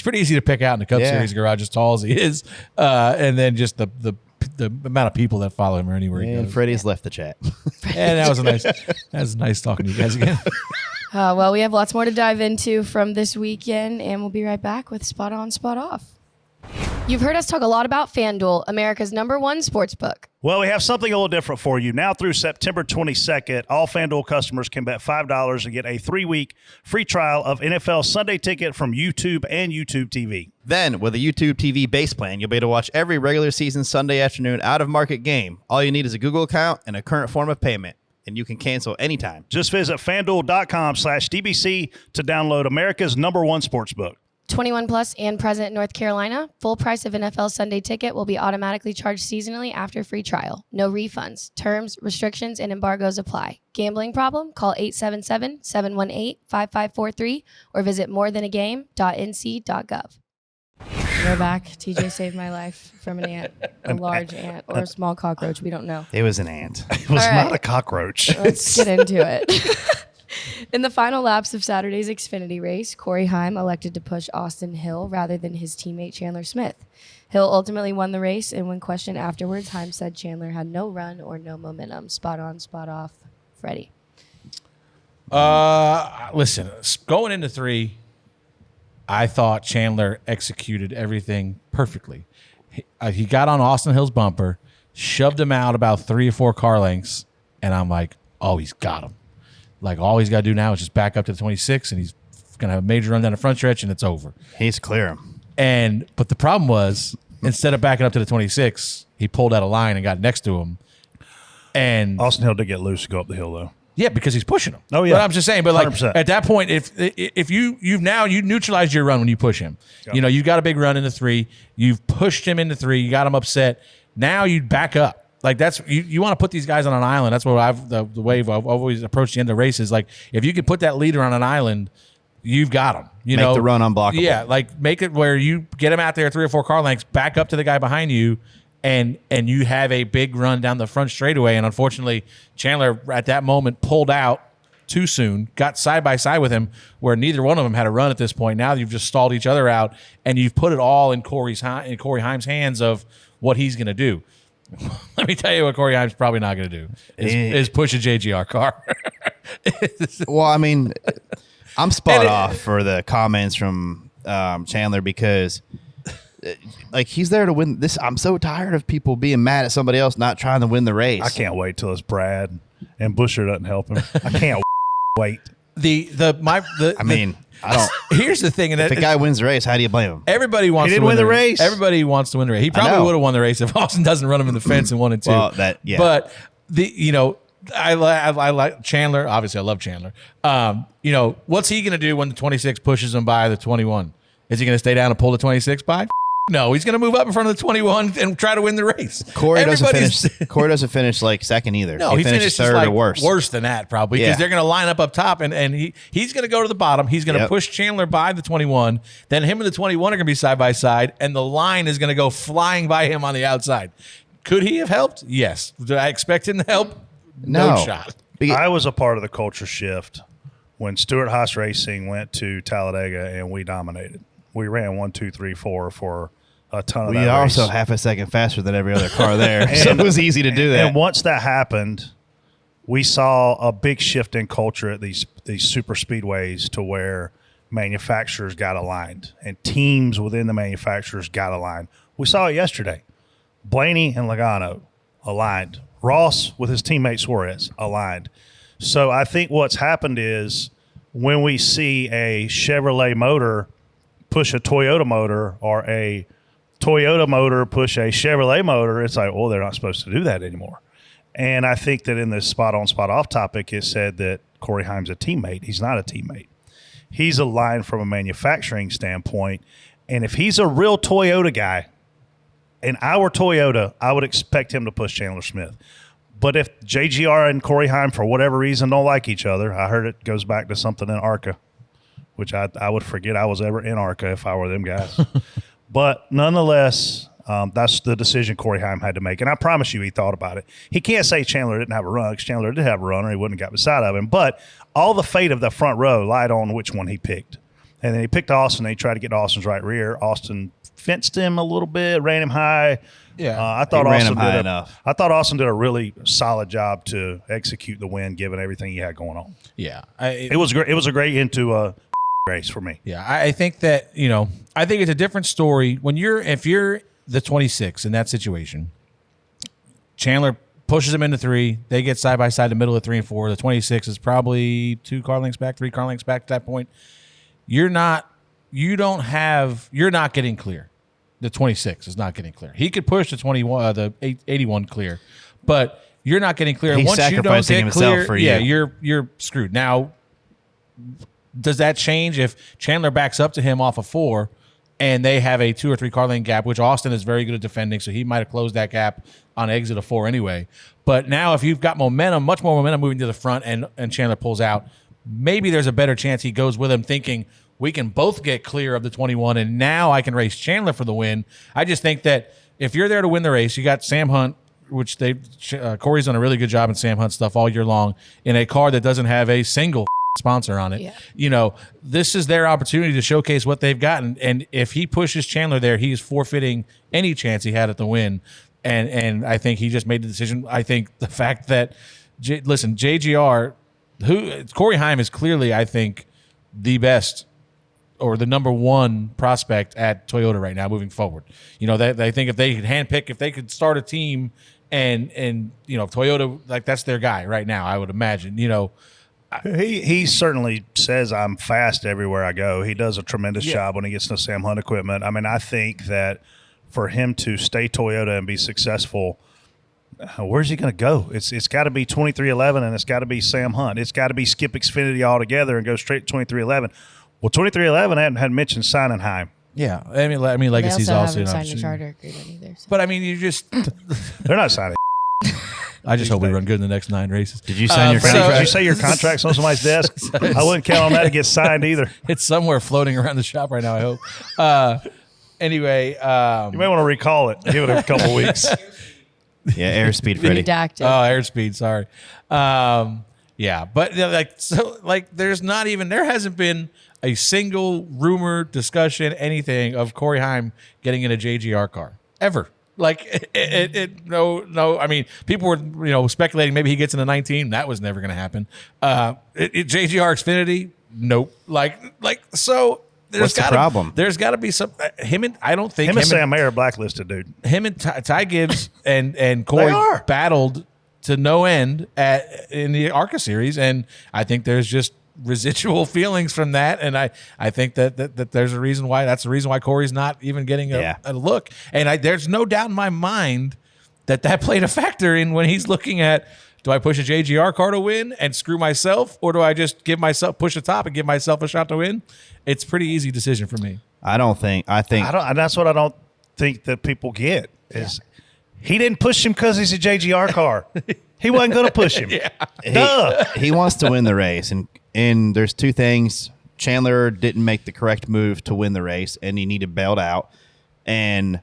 pretty easy to pick out in the Cup Yeah. Series garage, as tall as he is. And then just the amount of people that follow him or anywhere he And goes. Freddie's left the chat. And that was nice talking to you guys again. Well, we have lots more to dive into from this weekend, and we'll be right back with Spot On, Spot Off. You've heard us talk a lot about FanDuel, America's #1 sportsbook. Well, we have something a little different for you. Now through September 22nd, all FanDuel customers can bet $5 and get a 3-week free trial of NFL Sunday Ticket from YouTube and YouTube TV. Then, with a YouTube TV base plan, you'll be able to watch every regular season Sunday afternoon out-of-market game. All you need is a Google account and a current form of payment, and you can cancel anytime. Just visit FanDuel.com/DBC to download America's #1 sportsbook. 21 plus and present in North Carolina. Full price of NFL Sunday ticket will be automatically charged seasonally after free trial. No refunds. Terms, restrictions, and embargoes apply. Gambling problem? Call 877-718-5543 or visit morethanagame.nc.gov. We're back. TJ saved my life from an ant, a large ant, or a small cockroach. We don't know. It was an ant. It was All right. not a cockroach. Let's get into it. In the final laps of Saturday's Xfinity race, Corey Heim elected to push Austin Hill rather than his teammate Chandler Smith. Hill ultimately won the race, and when questioned afterwards, Heim said Chandler had no run or no momentum. Spot on, spot off. Freddie. Listen, going into 3, I thought Chandler executed everything perfectly. He got on Austin Hill's bumper, shoved him out about 3 or 4 car lengths, and I'm like, oh, he's got him. Like, all he's got to do now is just back up to the 26, and he's going to have a major run down the front stretch, and it's over. He's clear. But the problem was, instead of backing up to the 26, he pulled out a line and got next to him. And Austin Hill did get loose to go up the hill, though. yeah, because he's pushing him. Oh, yeah. But I'm just saying, but like 100%. at that point, if you neutralized your run when you push him. Yep. You know, you've got a big run into 3. You've pushed him into 3. You got him upset. Now you back up. Like that's you want to put these guys on an island. That's what the way I've always approached the end of races. Like if you can put that leader on an island, you've got him. You Make know, the run unblockable. Yeah, like make it where you get him out there 3 or 4 car lengths, back up to the guy behind you, and you have a big run down the front straightaway. And unfortunately, Chandler at that moment pulled out too soon, got side by side with him, where neither one of them had a run at this point. Now you've just stalled each other out, and you've put it all in Corey Heim's hands of what he's going to do. Let me tell you what Corey Heim's probably not going to do is push a JGR car. Well, I mean, I'm spot off for the comments from Chandler because, like, he's there to win this. I'm so tired of people being mad at somebody else not trying to win the race. I can't wait till it's Brad and Busher doesn't help him. I can't wait. I mean, I don't. Here's the thing, and If a guy wins the race, how do you blame him? everybody wants He to didn't win the race. race. Everybody wants to win the race. He probably know. would have won the race if Austin doesn't run him in the fence in 1 and 2. Well, But I like Chandler. Obviously, I love Chandler. What's he going to do when the 26 pushes him by the 21? Is he going to stay down and pull the 26 by? No, he's going to move up in front of the 21 and try to win the race. Corey doesn't finish like second either. No, he finishes finishes third like or worse. Worse than that, probably, because Yeah. they're going to line up top, and he's going to go to the bottom. He's going to Yep. push Chandler by the 21. Then him and the 21 are going to be side by side, and the line is going to go flying by him on the outside. Could he have helped? Yes. Did I expect him to help? No shot. I was a part of the culture shift when Stewart Haas Racing went to Talladega and we dominated. We ran 1, 2, 3, 4 for a ton of that We are race. also half a second faster than every other car there, so it was easy to do that. And once that happened, we saw a big shift in culture at these super speedways to where manufacturers got aligned and teams within the manufacturers got aligned. We saw it yesterday. Blaney and Logano aligned. Ross with his teammate Suarez aligned. So I think what's happened is when we see a Chevrolet motor push a Toyota motor or a Toyota motor push a Chevrolet motor, it's like, well, they're not supposed to do that anymore. And I think that in this spot on, spot off topic, it said that Corey Heim's a teammate. He's not a teammate. He's aligned from a manufacturing standpoint. And if he's a real Toyota guy, in our Toyota, I would expect him to push Chandler Smith. But if JGR and Corey Heim, for whatever reason, don't like each other, I heard it goes back to something in ARCA, which I would forget I was ever in ARCA if I were them guys. But nonetheless, that's the decision Corey Heim had to make. And I promise you he thought about it. He can't say Chandler didn't have a run because Chandler did have a run or he wouldn't have got beside of him. But all the fate of the front row lied on which one he picked. And then he picked Austin. And he tried to get to Austin's right rear. Austin fenced him a little bit, ran him high. Yeah. I thought He ran Austin him high did enough. I thought Austin did a really solid job to execute the win, given everything he had going on. Yeah. It was great. It was a great into a race for me. Yeah, I think that, I think it's a different story if you're the 26 in that situation. Chandler pushes him into 3. They get side by side, the middle of 3 and 4. The 26 is probably 2 car lengths back, 3 car lengths back at that point. You're not getting clear. The 26 is not getting clear. He could push the 21, the 81 clear, but you're not getting clear. He's Once you don't sacrificing get himself clear, for you. you're screwed. Now, Does that change if Chandler backs up to him off of 4 and they have a 2 or 3 car lane gap, which Austin is very good at defending, so he might have closed that gap on exit of 4 anyway. But now if you've got momentum, much more momentum moving to the front and Chandler pulls out, maybe there's a better chance he goes with him thinking we can both get clear of the 21 and now I can race Chandler for the win. I just think that if you're there to win the race, you got Sam Hunt, which Corey's done a really good job in Sam Hunt stuff all year long, in a car that doesn't have a single sponsor on it. Yeah. You know, this is their opportunity to showcase what they've gotten. And if he pushes Chandler there, he's forfeiting any chance he had at the win. And I think he just made the decision. I think the fact that, JGR, Corey Heim is clearly, I think, the best or the number one prospect at Toyota right now moving forward. You know, they think if they could handpick, if they could start a team and you know, Toyota, like that's their guy right now, I would imagine, you know. He certainly says I'm fast everywhere I go. He does a tremendous job when he gets into Sam Hunt equipment. I mean, I think that for him to stay Toyota and be successful, where's he going to go? It's got to be 2311 and it's got to be Sam Hunt. It's got to be skip Xfinity altogether and go straight to 2311. Well, 2311 hadn't mentioned signing Heim. Yeah, I mean, Legacy's they also haven't an signed a option. charter agreement either. So. But I mean, you just They're not signing. I just hope we run good in the next 9 races. Did you sign your Freddie, contract? did you say your contract's on somebody's desk? I wouldn't count on that to get signed either. It's somewhere floating around the shop right now, I hope. Anyway, You may want to recall it. Give it a couple weeks. Yeah, airspeed, Freddie. Redacted. airspeed, sorry. Yeah, but there hasn't been a single rumor, discussion, anything of Corey Heim getting in a JGR car ever. Like no. I mean, people were speculating maybe he gets in a 19. That was never going to happen. JGR Xfinity, nope. So. What's the problem? There's got to be some him and Sam Mayer blacklisted, dude. Him and Ty Gibbs and Corey battled to no end in the ARCA series, and I think there's just residual feelings from that, and I think that there's a reason why. That's the reason why Corey's not even getting a look, and there's no doubt in my mind that played a factor in when he's looking at, do I push a JGR car to win and screw myself, or do I just push the top and give myself a shot to win? It's a pretty easy decision for me. That's what I don't think that people get is he didn't push him because he's a JGR car. He wasn't going to push him. He wants to win the race, and there's 2 things. Chandler didn't make the correct move to win the race, and he needed bailed out. And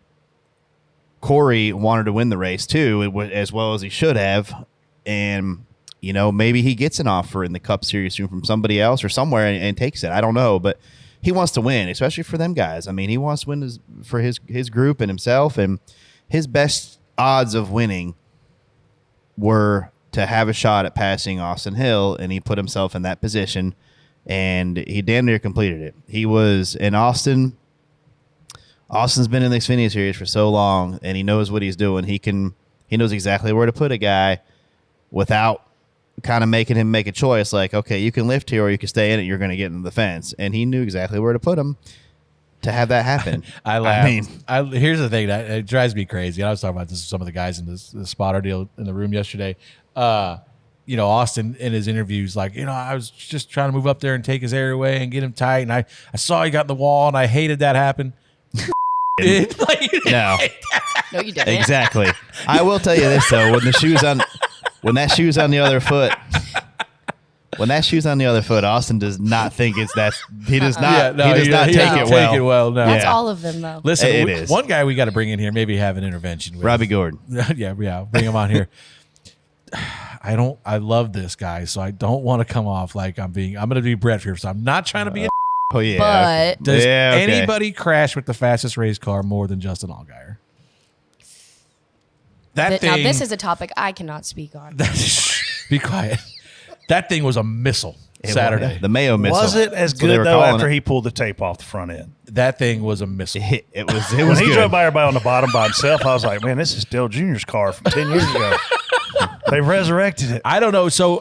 Corey wanted to win the race too, as well as he should have. And maybe he gets an offer in the Cup Series soon from somebody else or somewhere and takes it. I don't know, but he wants to win, especially for them guys. I mean, he wants to win for his group and himself, and his best odds of winning were to have a shot at passing Austin Hill, and he put himself in that position, and he damn near completed it. He was in Austin. Austin's been in the Xfinity Series for so long, and he knows what he's doing. He knows exactly where to put a guy without kind of making him make a choice like, okay, you can lift here or you can stay in it, you're going to get into the fence. And he knew exactly where to put him to have that happen. I laugh. Here's the thing that it drives me crazy. I was talking about this with some of the guys in the spotter deal in the room yesterday. Austin in his interviews, I was just trying to move up there and take his air away and get him tight. And I saw he got in the wall and I hated that happen. No, you didn't. Exactly. I will tell you this though, when that shoe's on the other foot, Austin does not think it's that. He does not. He does not take it well. No. That's all of them, though. Listen, it is. One guy we got to bring in here, maybe have an intervention with. Robbie Gordon. yeah, bring him on here. I love this guy, so I don't want to come off like I'm going to be Brett here, so I'm not trying to be Oh yeah. But does anybody crash with the fastest race car more than Justin Allgaier? Now, this is a topic I cannot speak on. Be quiet. That thing was a missile Saturday. The Mayo missile. Was it as good though after he pulled the tape off the front end? That thing was a missile. It was when he good. drove by everybody on the bottom by himself, I was like, man, this is Dale Jr.'s car from 10 years ago. They resurrected it. I don't know. So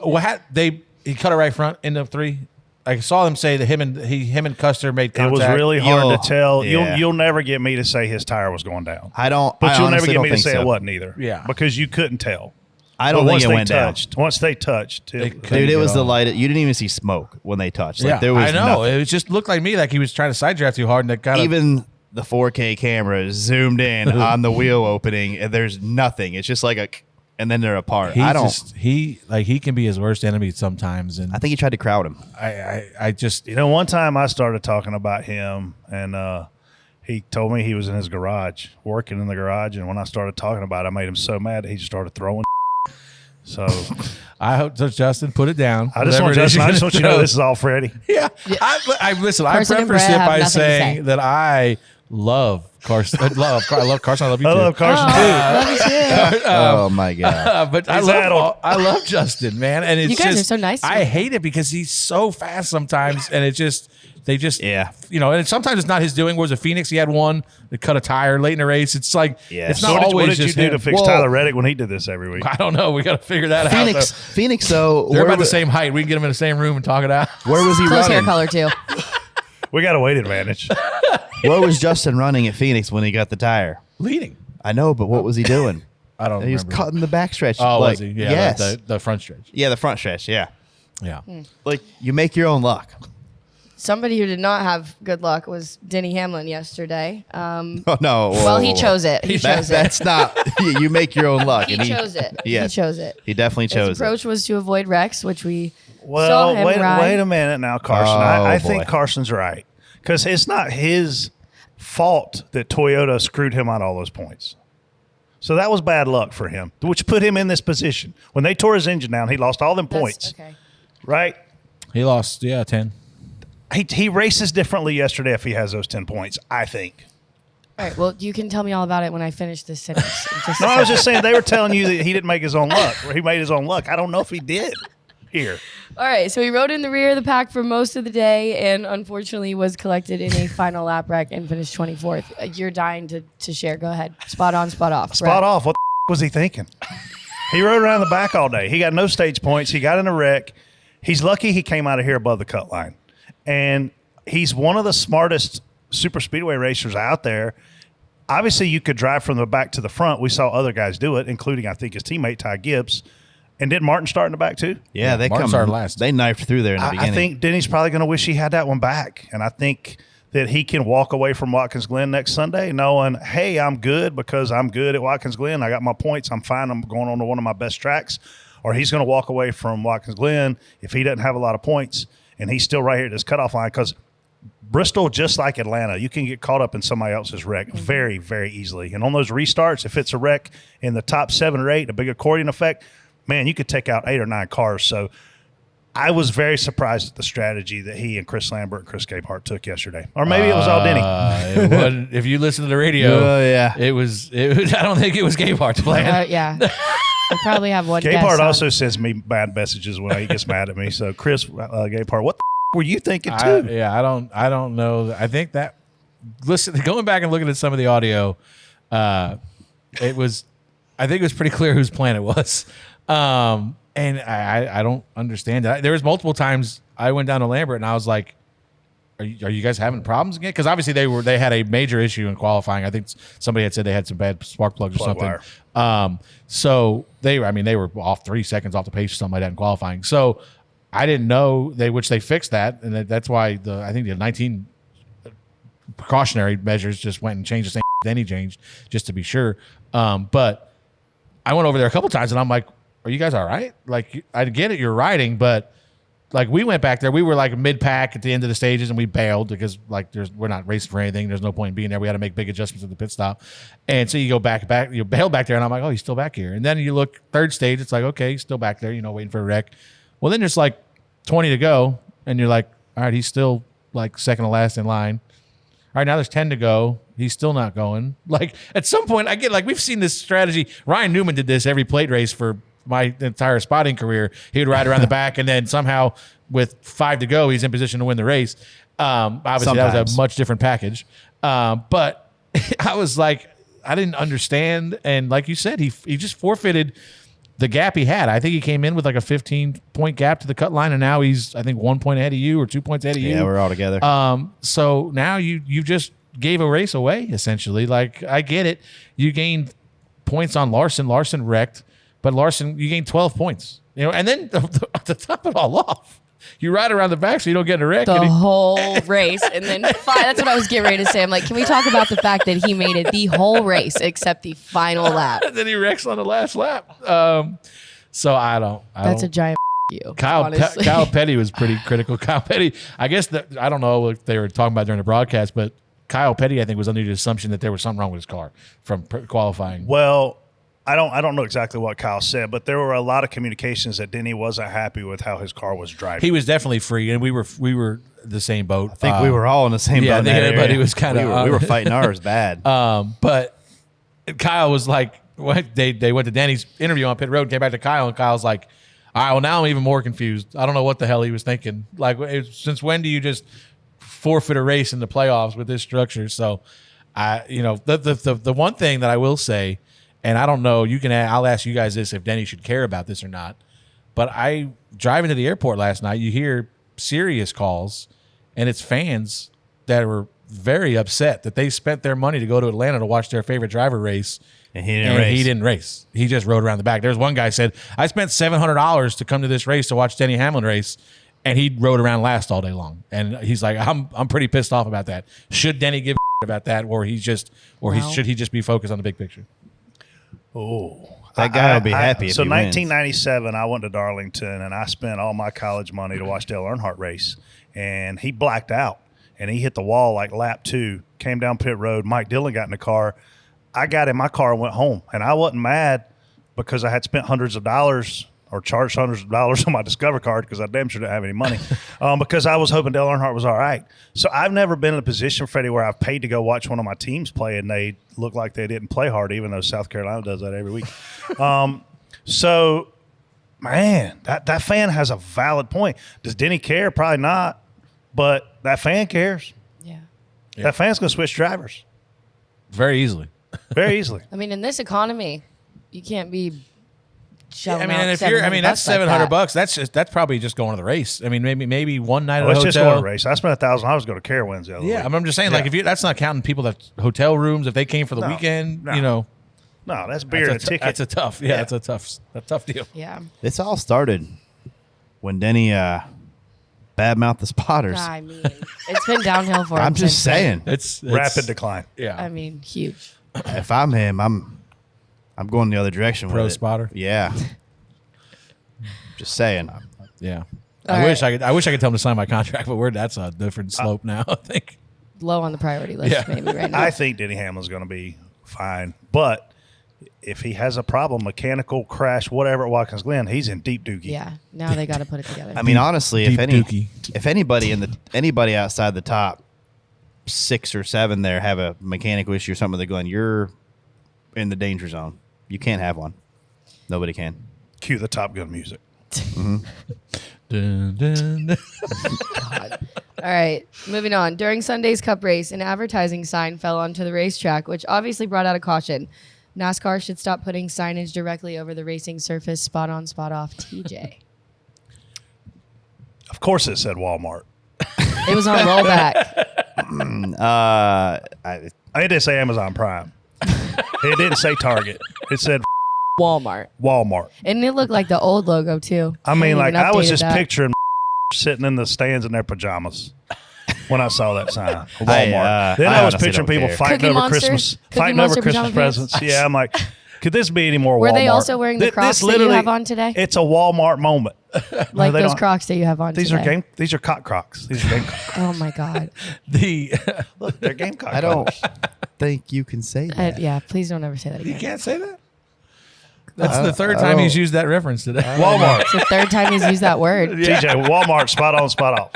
he cut it right front end of 3. I saw them say that him and Custer made contact. It was really hard to tell. Yeah. You'll never get me to say his tire was going down. I don't. But I you'll never honestly get don't me to think say so. it wasn't either. Yeah. Because you couldn't tell. I don't think it went touched, down. Once they touched, Dude, it was the light. You didn't even see smoke when they touched. Like, Yeah, there was I know. nothing. It just looked like me like he was trying to side draft too hard, and it kind of Even the 4K camera zoomed in on the wheel opening, and there's nothing. It's just like a, and then they're apart. he can be his worst enemy sometimes, and I think he tried to crowd him. I just one time I started talking about him, and he told me he was in his garage, working in the garage, and when I started talking about it, I made him so mad that he just started throwing. So I hope so. Justin, put it down. I just want you to know this is all Freddie. Yeah. I listen. Carson I and prefaced Brett it have by nothing to say. saying that I love Carson. I love Carson. I love you too. I love Carson too. Love you too. Oh my god! But He's addled. I love Justin, man. And it's You guys just, are so nice to I him. hate it because he's so fast sometimes, and they just Yeah. and sometimes it's not his doing. Whereas a Phoenix, he had one that cut a tire late in the race. It's like Yeah. it's So not What always did you just do him. to fix Well- Tyler Reddick when he did this every week? I don't know. We got to figure that out. Phoenix, though. They're where about the was- same height. We can get them in the same room and talk it out. Where was he Close hair running? color too. We got a weight advantage. Where was Justin running at Phoenix when he got the tire? Leading. I know, but what was he doing? I don't. He was remember. cutting the backstretch. Oh, like, was he? Yeah. Yes. The front stretch. Yeah, the front stretch. Yeah. Yeah. Like you make your own luck. Somebody who did not have good luck was Denny Hamlin yesterday. Oh no. Well, he chose it. He chose it. That's not. You make your own luck. He and chose it. Yes. He chose it. He definitely His chose it. approach was to avoid wrecks, which we saw Well, him wait ride. a minute now, Carson. Oh, I think boy. Carson's right because it's not his fault that Toyota screwed him out all those points. So that was bad luck for him, which put him in this position. When they tore his engine down, he lost all them That's- points, Okay. right? He lost. 10. He races differently yesterday if he has those 10 points, I think. All right. Well, you can tell me all about it when I finish this sentence. Just No, I was just saying they were telling you that he didn't make his own luck, or he made his own luck. I don't know if he did here. All right, so he rode in the rear of the pack for most of the day and unfortunately was collected in a final lap wreck and finished 24th. You're dying to share. Go ahead. Spot on, spot off. Spot off. What the was he thinking? He rode around the back all day. He got no stage points. He got in a wreck. He's lucky he came out of here above the cut line. And he's one of the smartest super speedway racers out there. Obviously, you could drive from the back to the front. We saw other guys do it, including, I think, his teammate, Ty Gibbs. And did Martin start in the back, too? Yeah, they Martin come. started last. They knifed through there in the I beginning. think Denny's probably going to wish he had that one back. And I think that he can walk away from Watkins Glen next Sunday knowing, hey, I'm good because I'm good at Watkins Glen. I got my points. I'm fine. I'm going on to one of my best tracks. Or he's going to walk away from Watkins Glen if he doesn't have a lot of points and he's still right here at this cutoff line because Bristol, just like Atlanta, you can get caught up in somebody else's wreck very, very easily. And on those restarts, if it's a wreck in the top 7 or 8, a big accordion effect, man, you could take out 8 or 9 cars. So I was very surprised at the strategy that he and Chris Lambert and Chris Gabehart took yesterday. Or maybe it was all Denny. It wasn't, if you listen to the radio, Oh, yeah. it was. I don't think it was Gabehart's plan. Yeah. I probably have one guess Gabehart on- also sends me bad messages when he gets mad at me. So Chris Gabehart, what the were you thinking too? I don't know. I think that listen, going back and looking at some of the audio, I think it was pretty clear whose plan it was. And I don't understand that. There was multiple times I went down to Lambert and I was like, are you guys having problems again? Because obviously they had a major issue in qualifying. I think somebody had said they had some bad spark plugs or Plug something. wire. So they were off 3 seconds off the pace or something like that in qualifying. So I didn't know which they fixed that, and that's why I think the 19 precautionary measures just went and changed the same then he changed just to be sure. But I went over there a couple times and I'm like, are you guys all right? Like, I get it, you're riding, but like we went back there, we were like mid pack at the end of the stages and we bailed because like we're not racing for anything. There's no point in being there. We had to make big adjustments at the pit stop. And so you go back, you bail back there and I'm like, oh, he's still back here. And then you look third stage, it's like, okay, he's still back there, waiting for a wreck. Well, then there's like 20 to go and you're like, all right, he's still like second to last in line. All right, now there's 10 to go. He's still not going. Like at some point I get like, we've seen this strategy. Ryan Newman did this every plate race for my entire spotting career. He would ride around the back and then somehow with 5 to go, he's in position to win the race. Obviously that was Sometimes. a much different package. But I was like, I didn't understand. And like you said, he just forfeited the gap he had. I think he came in with like a 15-point gap to the cut line, and now he's, I think, 1 point ahead of you or 2 points ahead of you. Yeah, we're all together. So now you just gave a race away, essentially. Like, I get it. You gained points on Larson. Larson wrecked. But Larson, you gained 12 points. And then to top it all off, you ride around the back so you don't get in a wreck. The whole race. And then that's what I was getting ready to say. I'm like, can we talk about the fact that he made it the whole race except the final lap? And then he wrecks on the last lap. So I don't. That's a giant you. Kyle Petty was pretty critical. Kyle Petty, I guess I don't know what they were talking about during the broadcast, but Kyle Petty, I think, was under the assumption that there was something wrong with his car from qualifying. Well, I don't know exactly what Kyle said, but there were a lot of communications that Denny wasn't happy with how his car was driving. He was definitely free, and we were the same boat. I think we were all in the same boat. Yeah, in that everybody area. was kind of. We were fighting ours bad. But Kyle was like, they went to Danny's interview on pit road, came back to Kyle, and Kyle's like, all right, well, now I'm even more confused. I don't know what the hell he was thinking. Like, since when do you just forfeit a race in the playoffs with this structure? So, the one thing that I will say, and I don't know, I'll ask you guys this if Denny should care about this or not. But I driving to the airport last night, you hear serious calls, and it's fans that were very upset that they spent their money to go to Atlanta to watch their favorite driver race. And he didn't race. He just rode around the back. There's one guy said, I spent $700 to come to this race to watch Denny Hamlin race, and he rode around last all day long. And he's like, I'm pretty pissed off about that. Should Denny give a about that, or should he just be focused on the big picture? Oh, That guy will be happy if so he wins. 1997, I went to Darlington, and I spent all my college money to watch Dale Earnhardt race. And he blacked out, and he hit the wall like lap 2, came down pit road. Mike Dillon got in the car. I got in my car and went home. And I wasn't mad because I had spent hundreds of dollars or charged hundreds of dollars on my Discover card because I damn sure didn't have any money because I was hoping Dale Earnhardt was all right. So I've never been in a position, Freddie, where I've paid to go watch one of my teams play and they look like they didn't play hard, even though South Carolina does that every week. So, man, that fan has a valid point. Does Denny care? Probably not. But that fan cares. Yeah. That fan's going to switch drivers Very easily. very easily. I mean, in this economy, you can't be shelling I mean, out and if that's $700 like $700. That's probably just going to the race. I mean, maybe one night at a Let's hotel. just go to a race. I spent $1,000 to go to Carowinds the other week. I'm just saying, like, if that's not counting people that hotel rooms if they came for the No, weekend, no. No, that's beer and a ticket. That's a tough, that's a tough deal. Yeah. This all started when Denny badmouthed the spotters. I mean, it's been downhill for him. I'm just since then. saying. It's Rapid decline. Yeah. I mean, huge. If I'm him, I'm going the other direction Pro with it. spotter? Yeah. Just saying. Yeah. All I wish right. I could tell him to sign my contract, but that's a different slope now, I think. Low on the priority list, Yeah. maybe right now. I think Denny Hamlin's going to be fine. But if he has a problem, mechanical crash, whatever at Watkins Glen, he's in deep dookie. Yeah. Now they got to put it together. I mean, honestly, deep dookie. if anybody outside the top 6 or 7 there have a mechanical issue or something with the Glen, you're in the danger zone. You can't have one. Nobody can. Cue the Top Gun music. Dun, dun, dun. God. All right, moving on. During Sunday's Cup race, an advertising sign fell onto the racetrack, which obviously brought out a caution. NASCAR should stop putting signage directly over the racing surface, spot on, spot off, TJ. Of course it said Walmart. It was on rollback. It didn't say Amazon Prime. It didn't say Target. It said Walmart. Walmart. And it looked like the old logo, too. I mean, They like, even I was updated just that. picturing sitting in the stands in their pajamas when I saw that sign. Walmart. I Then I was honestly picturing don't people care. fighting Cookie over Monster? Christmas, Cookie fighting Monster over Christmas pajama pants? presents. Yeah, I'm like, could this be any more Were Walmart? they also wearing the Crocs that you have on today? It's a Walmart moment. Like they those don't. Crocs that you have on These today. are cock Crocs. These are game Crocs. Oh, my God. Look, they're Gamecock. I don't colors. think you can say that. Yeah, please don't ever say that You again. can't say that? That's the third time he's used that reference today. Walmart. It's the third time he's used that word. TJ, Walmart, spot on, spot off.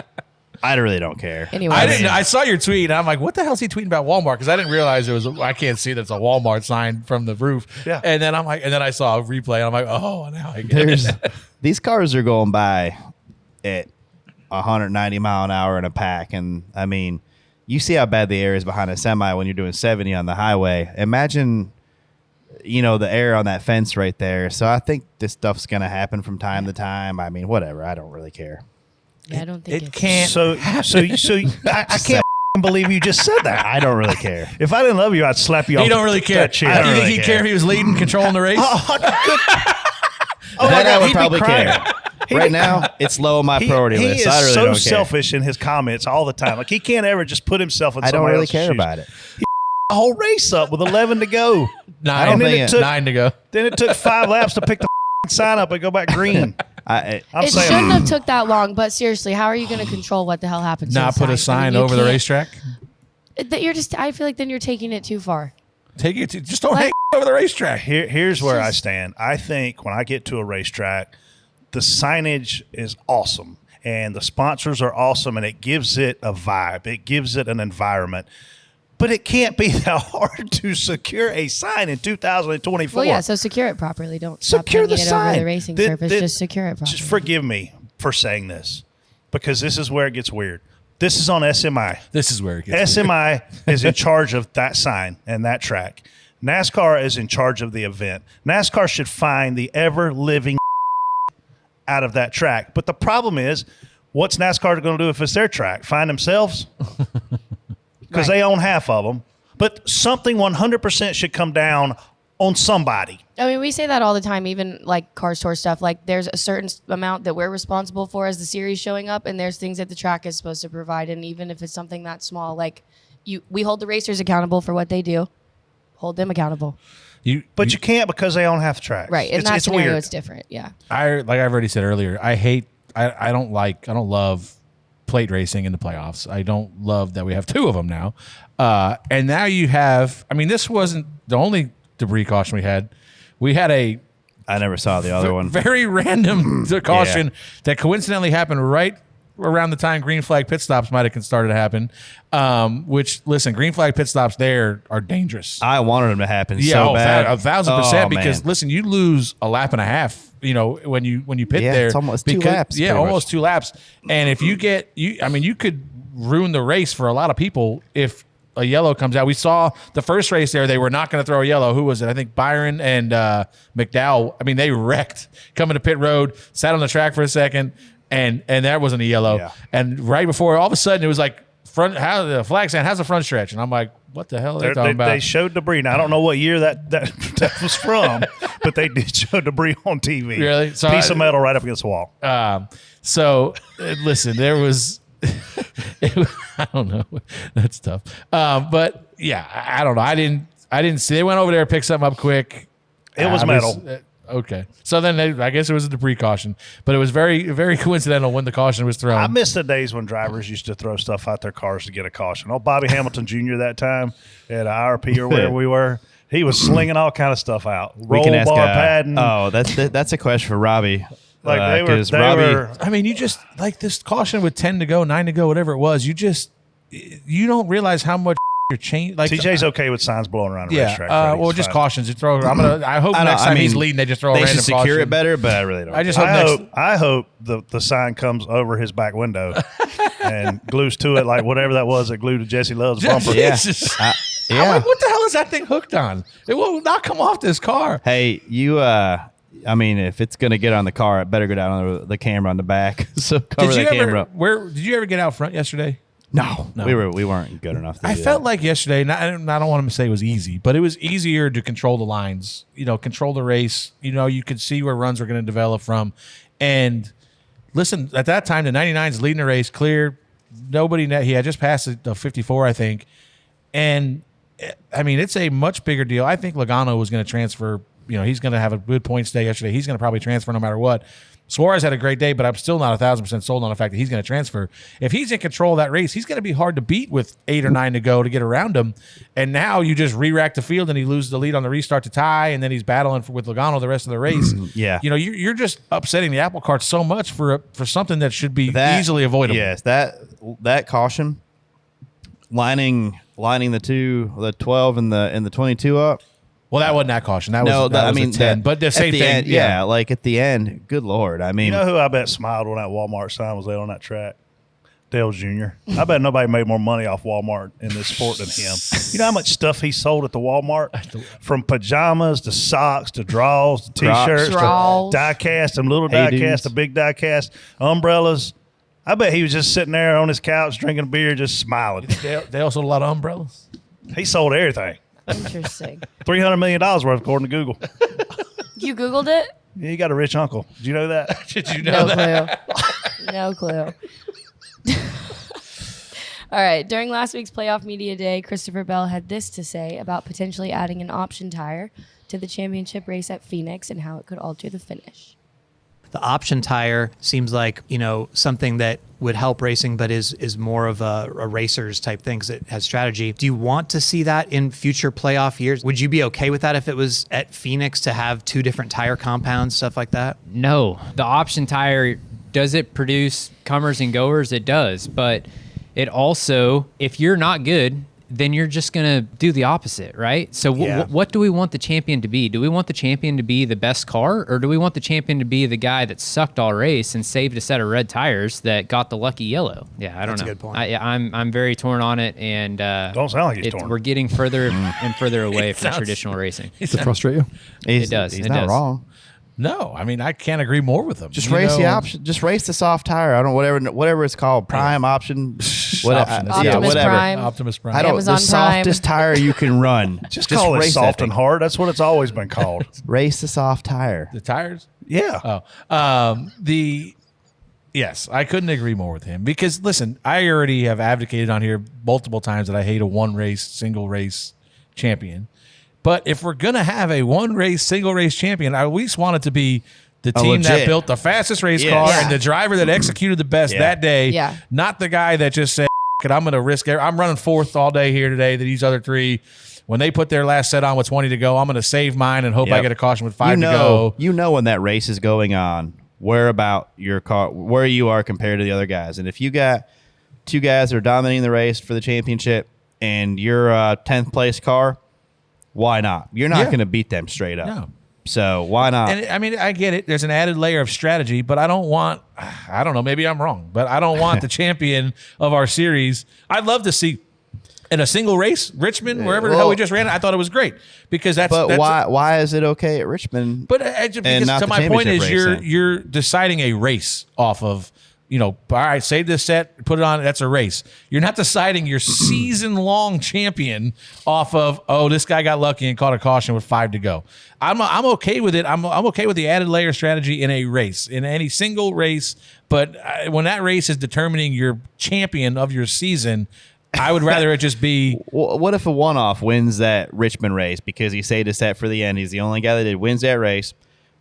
I really don't care. Anyway, I saw your tweet, and I'm like, what the hell is he tweeting about Walmart? Because I didn't realize I can't see that it's a Walmart sign from the roof. Yeah. And then I saw a replay, and I'm like, oh, now I get it. These cars are going by at 190 mile an hour in a pack. And I mean, you see how bad the air is behind a semi when you're doing 70 on the highway. Imagine, the air on that fence right there. So I think this stuff's going to happen from time to time. I mean, whatever. I don't really care. yeah, I don't think It can't. So I can't believe you just said that. I don't really care. If I didn't love you, I'd slap you off He don't really care. that chair. You think really he'd care. care if he was leading, controlling the race? Oh, Then my I God, would he'd be probably crying. care. Right now, it's low on my priority he list. is I really so don't care. selfish in his comments all the time. Like he can't ever just put himself in I don't somebody really else's care shoes. about it. The whole race up with 11 to go. Nine, And then think it it- took 9 to go. then it took 5 laps to pick the sign up and go back green. I'm It saying shouldn't have took that long, but seriously, how are you going to control what the hell happens? to Not the put a I sign mean, you over the can't- racetrack. That you're just. I feel like then you're taking it too far. Take it. Just don't Like- hang over the racetrack. here's where I stand. I think when I get to a racetrack, the signage is awesome and the sponsors are awesome and it gives it a vibe. It gives it an environment. But it can't be that hard to secure a sign in 2024. Well, yeah. So secure it properly. Don't stop Secure the hanging it over sign. the racing Th- surface. th- Just secure it properly. Just forgive me for saying this because this is where it gets weird. This is on SMI. This is where it gets. SMI is in charge of that sign and that track. NASCAR is in charge of the event. NASCAR should find the ever-living out of that track. But the problem is, what's NASCAR going to do if it's their track? Find themselves? Because Right. they own half of them. But something 100% should come down on somebody. I mean, we say that all the time, even like car store stuff. Like, there's a certain amount that we're responsible for as the series showing up, and there's things that the track is supposed to provide. And even if it's something that small, like we hold the racers accountable for what they do, hold them accountable, But you can't because they own half the track. right? In that it's scenario, weird. it's different. Yeah. Like I've already said earlier, I don't love plate racing in the playoffs. I don't love that we have 2 of them now. And now you have, I mean, this wasn't the only debris caution we had. We had a I never saw the other one. very random caution that coincidentally happened right around the time green flag pit stops might have started to happen. Which, listen, green flag pit stops there are dangerous. I wanted them to happen Yeah, so bad. 1,000%. Oh, Because man. listen, you lose a lap and a half. You know when you pit Yeah, there, it's almost 2 because- laps, Yeah, pretty almost much. 2 laps. And if you get you could ruin the race for a lot of people if a yellow comes out. We saw the first race there; they were not going to throw a yellow. Who was it? I think Byron and McDowell. I mean, they wrecked coming to pit road, sat on the track for a second, and that wasn't a yellow. Yeah. And right before, all of a sudden, it was like front. How the flag saying, "How's the front stretch?" And I'm like, "What the hell are they talking about?" They showed debris. Now, I don't know what year that was from, but they did show debris on TV. Really? So Piece of metal right up against the wall. Listen, there was, I don't know. That's tough. But yeah, I don't know. I didn't see, they went over there, picked something up quick. It was metal. Okay. So then I guess it was a debris caution, but it was very, very coincidental when the caution was thrown. I miss the days when drivers used to throw stuff out their cars to get a caution. Oh, Bobby Hamilton Jr. that time at IRP or wherever we were, he was slinging all kind of stuff out. We Roll can ask. bar padding. Oh, that's a question for Robbie. Like they were, 'cause Robbie, I mean, you just like this caution with 10 to go, 9 to go, whatever it was. You don't realize how much you're changing. Like TJ's okay with signs blowing around a yeah. racetrack. Freddie. Well, It's just fine. cautions. You throw. I hope I know, next I time he's mean, leading, they just throw a they random should secure caution. it better, but I really don't. I just hope I hope the sign comes over his back window and glues to it like whatever that was that glued to Jesse Love's bumper. Yeah. Jesus. Yeah. I'm like, what the hell is that thing hooked on? It will not come off this car. Hey, you. I mean, if it's gonna get on the car, it better go down on the camera on the back. So cover Did you the ever? camera. Did you ever get out front yesterday? No, we weren't good enough. I felt like yesterday. I don't want to say it was easy, but it was easier to control the lines. Control the race. You could see where runs were going to develop from. And listen, at that time, the 99's leading the race, clear. Nobody. He had just passed the 54, I think. And I mean, it's a much bigger deal. I think Logano was going to transfer. He's going to have a good points day yesterday. He's going to probably transfer no matter what. Suarez had a great day, but I'm still not 1,000% sold on the fact that he's going to transfer. If he's in control of that race, he's going to be hard to beat with 8 or 9 to go to get around him. And now you just re-rack the field and he loses the lead on the restart to tie, and then he's battling with Logano the rest of the race. Yeah. You're just upsetting the apple cart so much for something that should be easily avoidable. Yes, that caution, lining the 12 and the 22 up. Well, that wasn't that caution. That was, No, that I was mean a 10. But the same thing. End, yeah, like at the end. Good Lord, I mean, You know who I bet smiled when that Walmart sign was there on that track? Dale Jr. I bet nobody made more money off Walmart in this sport than him. You know how much stuff he sold at the Walmart? From pajamas to socks to draws to T-shirts Draws. to die-cast, them little Hey, die-cast, dudes. the big die-cast, umbrellas. I bet he was just sitting there on his couch drinking a beer just smiling. They also sold a lot of umbrellas. He sold everything. Interesting. $300 million worth, according to Google. You Googled it? Yeah, you got a rich uncle. Did you know that? Did you know No that? clue. No clue. All right. During last week's playoff media day, Christopher Bell had this to say about potentially adding an option tire to the championship race at Phoenix and how it could alter the finish. The option tire seems like, something that would help racing, but is more of a racer's type thing because it has strategy. Do you want to see that in future playoff years? Would you be okay with that if it was at Phoenix to have 2 different tire compounds, stuff like that? No, the option tire, does it produce comers and goers? It does, but it also, if you're not good, then you're just going to do the opposite, right? So what do we want the champion to be? Do we want the champion to be the best car, or do we want the champion to be the guy that sucked all race and saved a set of red tires that got the lucky yellow? Yeah, I don't know. That's a good point. I'm very torn on it, and Don't sound like he's torn. we're getting further and further away from traditional racing. Does it frustrate you? It does. He's It not does. wrong. No, I mean, I can't agree more with him. Just race the option. Just race the soft tire. I don't whatever it's called, prime option, Optimus Prime. Optimus Prime. I don't. Amazon the softest Prime. tire you can run. Just call it race soft that and thing. hard. That's what it's always been called. Race the soft tire. The tires? Yeah. Yes, I couldn't agree more with him because listen, I already have advocated on here multiple times that I hate a single race champion. But if we're gonna have a single race champion, I at least want it to be the team that legit. built the fastest race Yes. car Yeah. and the driver that executed the best that day. Yeah. Not the guy that just said, "F- it, I'm gonna risk it. I'm running fourth all day here today. That these other 3, when they put their last set on with 20 to go, I'm gonna save mine and hope I Yep. get a caution with 5 to go. You know when that race is going on, where you are compared to the other guys. And if you got 2 guys that are dominating the race for the championship and you're a 10th place car, why not? You're not Yeah. going to beat them straight up. No. So why not? And I mean, I get it. There's an added layer of strategy, but I don't know, maybe I'm wrong, but I don't want the champion of our series. I'd love to see in a single race, Richmond, wherever the hell we just ran it. I thought it was great because that's why is it okay at Richmond? But because not to the my point is championship race, then? you're deciding a race off of, all right, save this set, put it on. That's a race. You're not deciding your season-long champion off of, this guy got lucky and caught a caution with 5 to go. I'm okay with it. I'm okay with the added layer strategy in a race, in any single race. But when that race is determining your champion of your season, I would rather it just be. What if a one-off wins that Richmond race because he saved a set for the end? He's the only guy that wins that race,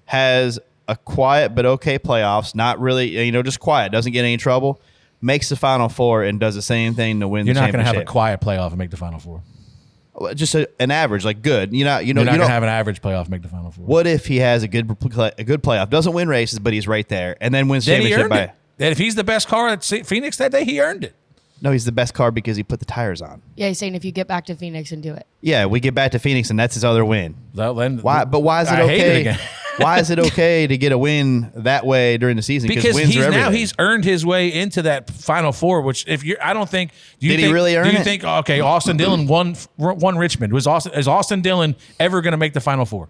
has a quiet but okay playoffs, not really, just quiet, doesn't get any trouble, makes the Final Four and does the same thing to win the championship. You're not going to have a quiet playoff and make the Final Four. Just an average, like good. You're not going to have an average playoff and make the Final Four. What if he has a good playoff, doesn't win races, but he's right there, and then wins Then he championship earned it. And if he's the best car at Phoenix that day, he earned it. No, he's the best car because he put the tires on. Yeah, he's saying if you get back to Phoenix and do it. Yeah, we get back to Phoenix, and that's his other win. Why? But why is it I hate it okay? again. Why is it okay to get a win that way during the season? Because wins are everything. he's earned his way into that Final Four. Which I don't think. Did he really earn it? Do you think Austin Dillon won Richmond? Is Austin Dillon ever going to make the Final Four?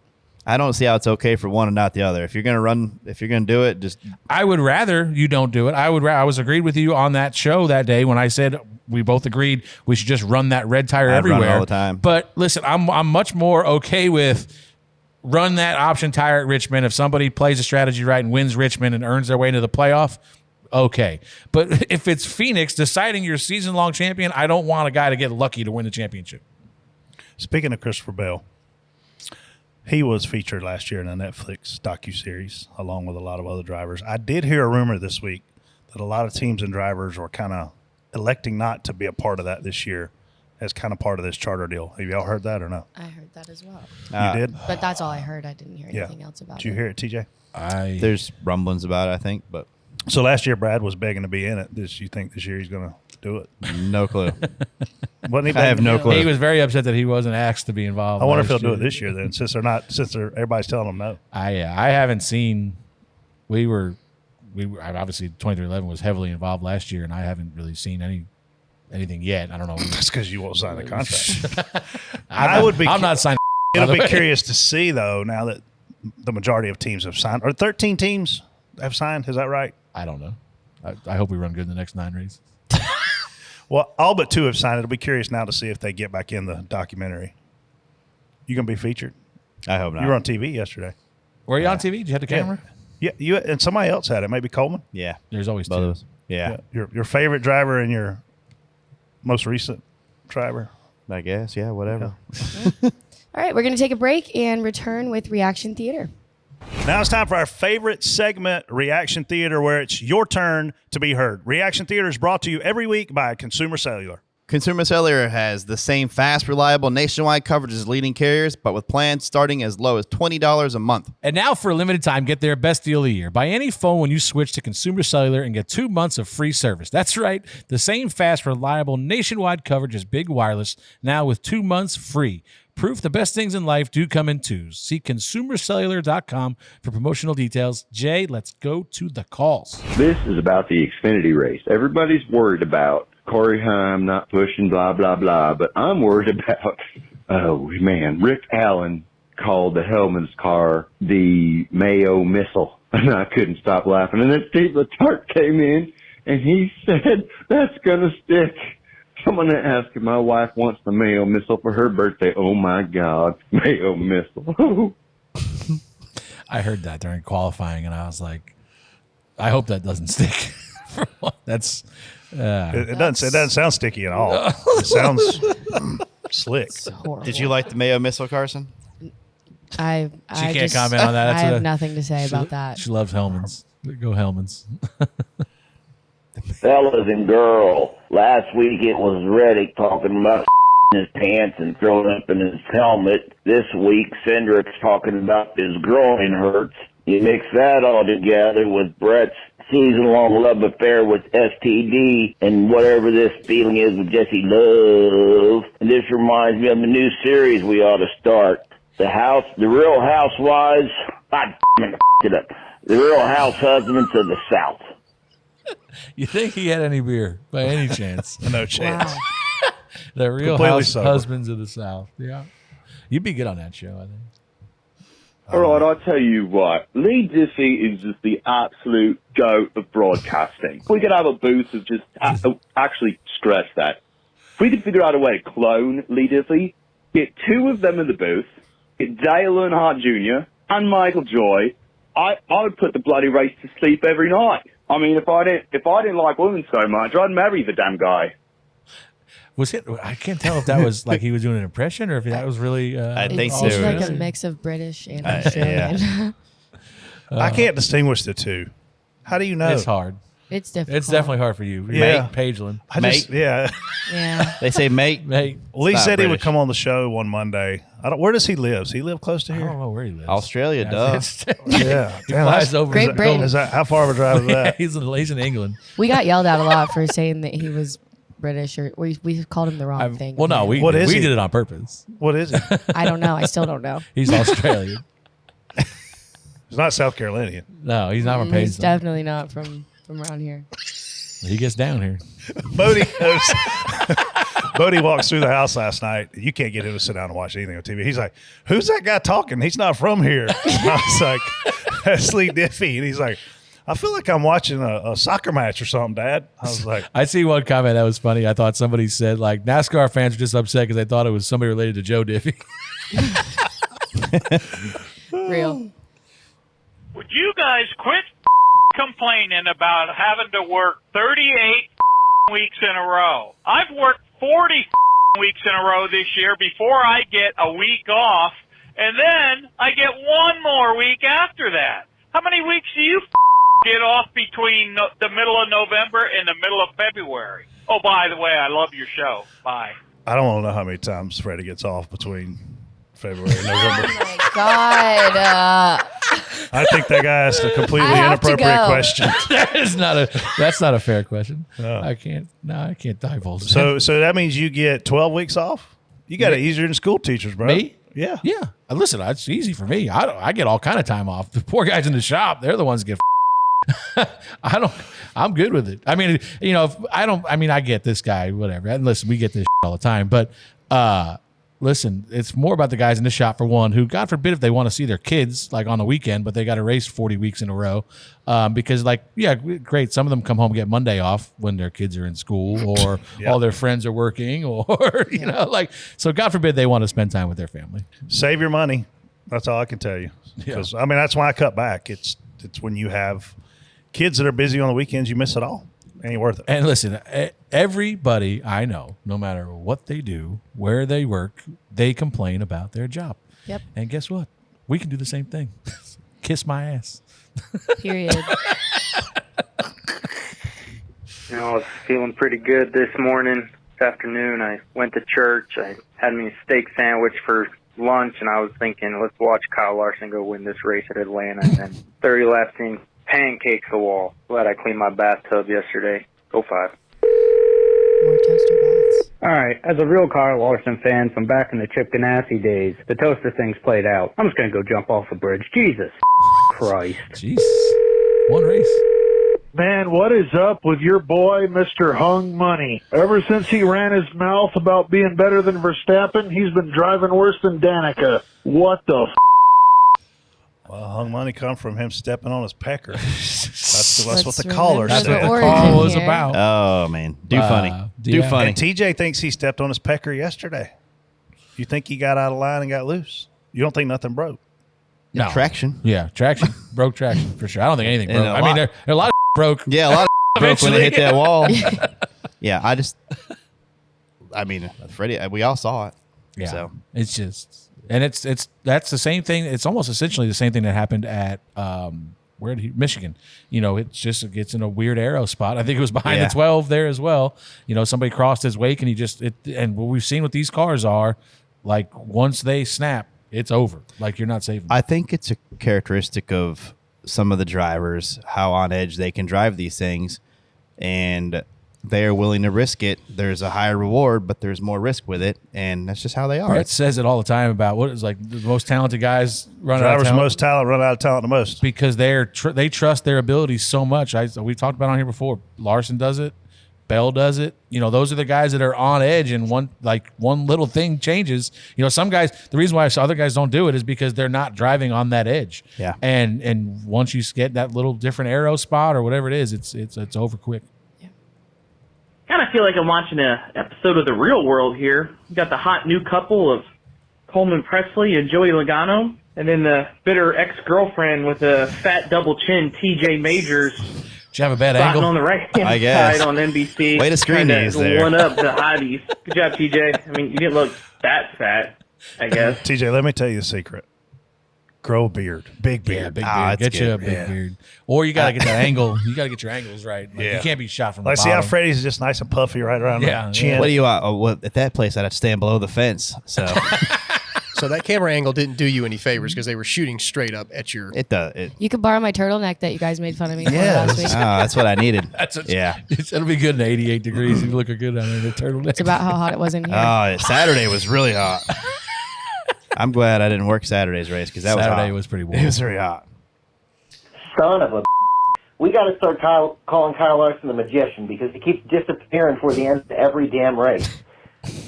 I don't see how it's okay for one and not the other. If you're going to do it, just. I would rather you don't do it. I was agreed with you on that show that day when I said we both agreed we should just run that red tire everywhere run it all the time. But listen, I'm much more okay with run that option tire at Richmond if somebody plays a strategy right and wins Richmond and earns their way into the playoff. Okay, but if it's Phoenix deciding your season-long champion, I don't want a guy to get lucky to win the championship. Speaking of Christopher Bell, he was featured last year in a Netflix docuseries along with a lot of other drivers. I did hear a rumor this week that a lot of teams and drivers were kind of electing not to be a part of that this year as kind of part of this charter deal. Have y'all heard that or no? I heard that as well. You did? But that's all I heard. I didn't hear anything else about it. Did you hear it, TJ? There's rumblings about it, I think, but. So last year, Brad was begging to be in it. You think this year he's going to do it? No clue. Wasn't he I have no clue. He was very upset that he wasn't asked to be involved. I wonder if he'll last do year. it this year then, since everybody's telling him no. I haven't seen. We were obviously 2311 was heavily involved last year, and I haven't really seen anything yet. I don't know. That's because you won't sign the contract. I'm not signing. It'll be curious to see though. Now that the majority of teams have signed, or 13 teams have signed, is that right? I don't know. I hope we run good in the next 9 races. Well, all but 2 have signed. It'll be curious now to see if they get back in the documentary. You gonna be featured? I hope not. You were on TV yesterday. Were you on TV? Did you have the camera? Yeah, you and somebody else had it. Maybe Coleman. Yeah. There's always Both two. of us. Yeah. Your favorite driver and your most recent driver. I guess. Yeah, whatever. All right, we're going to take a break and return with Reaction Theater. Now it's time for our favorite segment, Reaction Theater, where it's your turn to be heard. Reaction Theater is brought to you every week by Consumer Cellular. Consumer Cellular has the same fast, reliable, nationwide coverage as leading carriers, but with plans starting as low as $20 a month. And now for a limited time, get their best deal of the year. Buy any phone when you switch to Consumer Cellular and get 2 months of free service. That's right. The same fast, reliable, nationwide coverage as Big Wireless, now with 2 months free. Proof the best things in life do come in twos. See consumercellular.com for promotional details. Jay, let's go to the calls. This is about the Xfinity race. Everybody's worried about Corey Heim not pushing, blah, blah, blah. But I'm worried about, Rick Allen called the Hellman's car the Mayo missile. And I couldn't stop laughing. And then Steve Letarte came in and he said, that's going to stick. I'm going to ask if my wife wants the Mayo missile for her birthday. Oh, my God, Mayo missile. I heard that during qualifying, and I was like, I hope that doesn't stick. That's It doesn't sound sticky at all. It sounds slick. It's horrible. Did you like the Mayo missile, Karsyn? I can't comment on that. I That's have nothing to say about that. She loves Hellman's. Go Hellman's. Fellas and girl, last week it was Reddick talking about his pants and throwing up in his helmet. This week, Cindric's talking about his groin hurts. You mix that all together with Brett's season-long love affair with STD and whatever this feeling is with Jesse Love. And this reminds me of the new series we ought to start. The Real Housewives, the Real House Husbands of the South. You think he had any beer by any chance? No chance. Wow. The Real Completely House sober. Husbands of the South. Yeah. You'd be good on that show, I think. All right, I'll tell you what. Lee Diffie is just the absolute goat of broadcasting. We could have a booth of just actually stress that. If we could figure out a way to clone Lee Diffie, get two of them in the booth, get Dale Earnhardt Jr. and Michael Joy, I would put the bloody race to sleep every night. I mean, if I didn't like women so much, I'd marry the damn guy. Was it? I can't tell if that was like he was doing an impression or if that was really. I think It's so. like a mix of British and Australian. I can't distinguish the two. How do you know? It's hard. It's difficult. It's definitely hard for you. Yeah. Mate Pageland. Yeah. Yeah. They say mate. Mate. Lee Not said he would British. come on the show one Monday. Where does he live? Does he live close to I here? don't know where he lives. Australia, duh. Yeah. He Damn, flies that's- over. Great Britain. Is that how far of a drive is Yeah, that? he's in England. We got yelled at a lot for saying that he was British, or we called him the wrong thing. Well, no, we What is he? did it on purpose. What is he? I don't know. I still don't know. He's Australian. He's not South Carolinian. No, he's not from He's Paisley. definitely not from around here. He gets down here. Bodie goes. Bodie walks through the house last night. You can't get him to sit down and watch anything on TV. He's like, "Who's that guy talking? He's not from here." And I was like, "That's Lee Diffie," and he's like, "I feel like I'm watching a soccer match or something, Dad." I was like, I see one comment that was funny. I thought somebody said like NASCAR fans are just upset because they thought it was somebody related to Joe Diffie. Real. Would you guys quit complaining about having to work 38 weeks in a row? I've worked 40 weeks in a row this year before I get a week off, and then I get one more week after that. How many weeks do you get off between the middle of November and the middle of February? Oh, by the way, I love your show. Bye. I don't want to know how many times Freddie gets off between February and November. Oh my God. I think that guy asked a completely I have to inappropriate go. question. That's not a fair question. No. I can't divulge. So that means you get 12 weeks off? You got it easier than school teachers, bro. Me? Yeah. Yeah. Listen, it's easy for me. I get all kind of time off. The poor guys in the shop, they're the ones that get I'm good with it. I mean, I get this guy, whatever. And listen, we get this all the time, but listen, it's more about the guys in the shop, for one, who, God forbid, if they want to see their kids like on the weekend, but they got to race 40 weeks in a row. Because, like, yeah, great. Some of them come home and get Monday off when their kids are in school or all their friends are working or, so God forbid they want to spend time with their family. Save your money. That's all I can tell you. Because I mean, that's why I cut back. It's when you have kids that are busy on the weekends, you miss it all. Ain't worth it. And listen, everybody I know, no matter what they do, where they work, they complain about their job. Yep. And guess what? We can do the same thing. Kiss my ass. Period. I was feeling pretty good this morning. This afternoon, I went to church. I had me a steak sandwich for lunch, and I was thinking, let's watch Kyle Larson go win this race at Atlanta. And then 30 laps in, pancakes the wall. Glad I cleaned my bathtub yesterday. Go 5. More toaster baths. All right, as a real Kyle Larson fan from back in the Chip Ganassi days, the toaster thing's played out. I'm just going to go jump off a bridge. Jesus Christ. Jeez. One race. Man, what is up with your boy, Mr. Hung Money? Ever since he ran his mouth about being better than Verstappen, he's been driving worse than Danica. What the Well, Hung Money come from him stepping on his pecker. That's what the caller That's said. what the call was about. Oh, man. Do funny. Do funny. And TJ thinks he stepped on his pecker yesterday. You think he got out of line and got loose? You don't think nothing broke? No. Traction. Yeah, traction. Broke traction for sure. I don't think anything broke. I mean, there are a lot of broke. Yeah, a lot of broke when they hit that wall. Yeah, I mean, Freddie, we all saw it. Yeah. So. It's just, and that's the same thing. It's almost essentially the same thing that happened at, Michigan. It just gets in a weird arrow spot. I think it was behind the 12 there as well. Somebody crossed his wake and and what we've seen with these cars are like once they snap, it's over. Like you're not saving them. I think it's a characteristic of some of the drivers, how on edge they can drive these things, and they are willing to risk it. There's a higher reward, but there's more risk with it, and that's just how they are. Brett says it all the time about what is like the most talented guys run out of Drivers talent. most talent run out of talent the most. Because they trust their abilities so much. We've talked about it on here before. Larson does it. Bell does it. Those are the guys that are on edge, and one little thing changes. Some guys, the reason why other guys don't do it is because they're not driving on that edge. Yeah. And once you get that little different arrow spot or whatever it is, it's over quick. Kind of feel like I'm watching an episode of The Real World here. You got the hot new couple of Coleman Presley and Joey Logano, and then the bitter ex-girlfriend with a fat double chin, TJ Majors. Did you have a bad spotting angle? on the right-hand I guess. side on NBC. Way to screen trying these there. one up the Ivies. Good job, TJ. I mean, you didn't look that fat, I guess. TJ, let me tell you a secret. Grow a beard. Big beard. Yeah, big beard. that's Get you good. a big beard. Or you got to get that angle. You got to get your angles right. Like, you can't be shot from the Like, bottom. see how Freddie's just nice and puffy right around the chin? What do you want? Well, at that place, I'd have to stand below the fence. So So that camera angle didn't do you any favors because they were shooting straight up at your. it does. You could borrow my turtleneck that you guys made fun of me for last week. That's what I needed. Yeah. It'll be good in 88 degrees. You look good on the turtleneck. It's about how hot it was in here. Saturday was really hot. I'm glad I didn't work Saturday's race because that Saturday was was pretty warm. It was very hot. Son of a. We got to start calling Kyle Larson the magician because he keeps disappearing for the end of every damn race.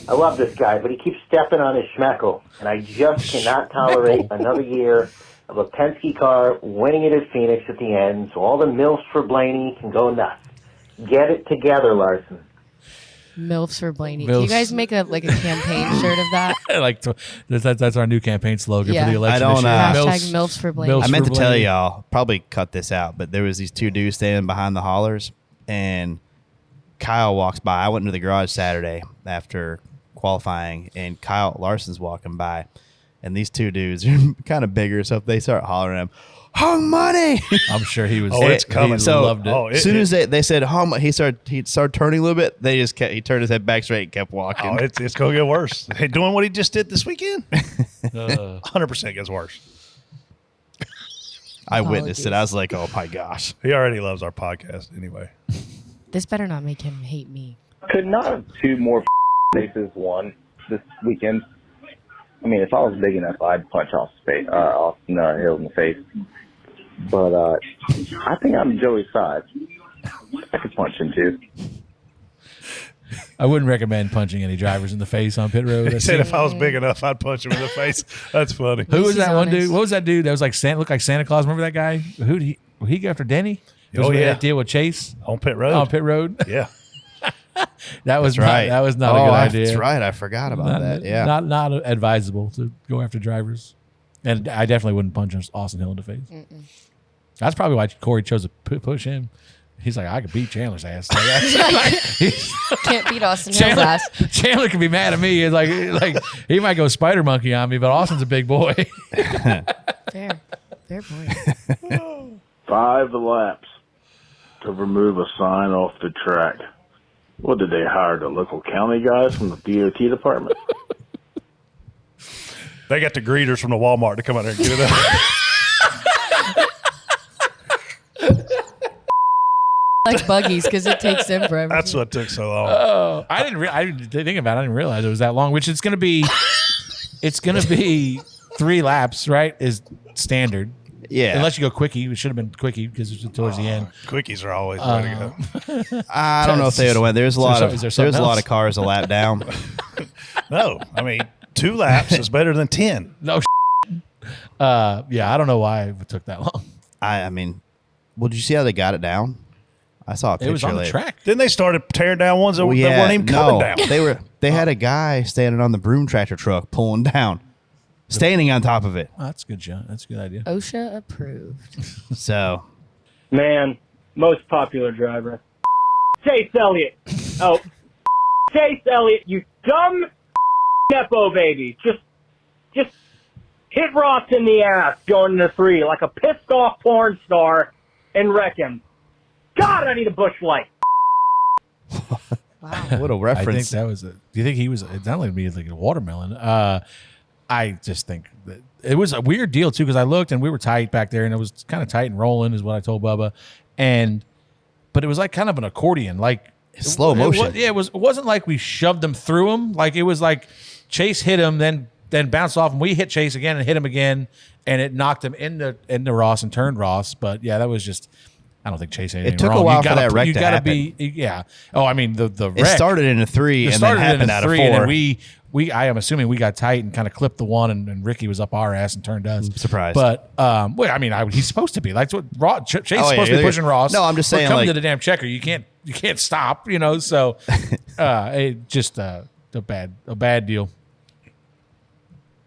I love this guy, but he keeps stepping on his schmeckle, and I just cannot tolerate another year of a Penske car winning it at Phoenix at the end, so all the MILFs for Blaney can go nuts. Get it together, Larson. MILFs for Blaney. Can you MILFs. guys make a campaign shirt of that? That's our new campaign slogan for the election. I don't this year. Hashtag MILFs for Blaney. I meant to for tell Blaney. y'all, probably cut this out, but there was these two dudes standing behind the haulers, and Kyle walks by. I went into the garage Saturday after qualifying, and Kyle Larson's walking by, and these two dudes are kind of bigger, so if they start hollering at him, "Hung Money!" I'm sure he was. Oh, it's coming. He So loved it. as soon as they said "Hung," he started turning a little bit. They just he turned his head back straight and kept walking. Oh, it's going to get worse. Hey, doing what he just did this weekend, 100% gets worse. I witnessed it. I was like, "Oh my gosh!" He already loves our podcast anyway. This better not make him hate me. Could not have two more races won this weekend. I mean, if I was big enough, I'd punch Austin Hill in the face. But I think I'm Joey's side. I could punch him too. I wouldn't recommend punching any drivers in the face on pit road. He said if I was big enough, I'd punch him in the face. That's funny. Who was that one dude? What was that dude that was like looked like Santa Claus? Remember that guy? Who did he go after Denny? Oh, yeah. That deal with Chase on pit road. On pit road. Yeah. That was right. That was not a good idea. That's right. I forgot about that. Yeah. Not advisable to go after drivers. And I definitely wouldn't punch Austin Hill in the face. That's probably why Corey chose to push him. He's like, I could beat Chandler's ass. Can't beat Austin Hill's ass. Chandler can be mad at me. It's like he might go spider monkey on me, but Austin's a big boy. Fair point. 5 laps to remove a sign off the track. What did they hire, the local county guys from the DOT department? They got the greeters from the Walmart to come out there and get it up. Like buggies because it takes them forever. That's what took so long. Oh, I didn't think about it. I didn't realize it was that long. Which it's going to be. It's going to be 3 laps, right? Is standard. Yeah. Unless you go quickie, it should have been quickie because it's towards the end. Quickies are always the way to go. I don't know if they would have went. There's a lot of cars a lap down. No, I mean 2 laps is better than 10. No. Yeah, I don't know why it took that long. I mean, well, did you see how they got it down? I saw a picture. It was on the later. track. Then they started tearing down ones that weren't even coming down. They had a guy standing on the broom tractor truck pulling down, standing on top of it. Oh, that's a good shot. That's a good idea. OSHA approved. So, Man, most popular driver. Chase Elliott. Oh, Chase Elliott, you dumb Nepo baby. Just hit Ross in the ass going to 3 like a pissed off porn star and wreck him. God, I need a bush light. what a reference. I think that was do you think he was, it sounded like me like a watermelon. I just think that it was a weird deal too, because I looked and we were tight back there and it was kind of tight and rolling is what I told Bubba. But it was like kind of an accordion, like slow motion. It wasn't like we shoved them through him. Like it was like Chase hit him, then bounced off and we hit Chase again and hit him again. And it knocked him into Ross and turned Ross. But yeah, that was just, I don't think Chase had anything It took wrong. a while for that wreck to happen. Yeah. Oh, I mean, the wreck. It started in a 3 and then happened out of 4. And then I am assuming we got tight and kind of clipped the one, and Ricky was up our ass and turned us. Surprised. But, well, I mean, he's supposed to be. Like, Chase is supposed to be pushing Ross. No, I'm just saying, come like, to the damn checker. You can't stop, so it just a bad deal.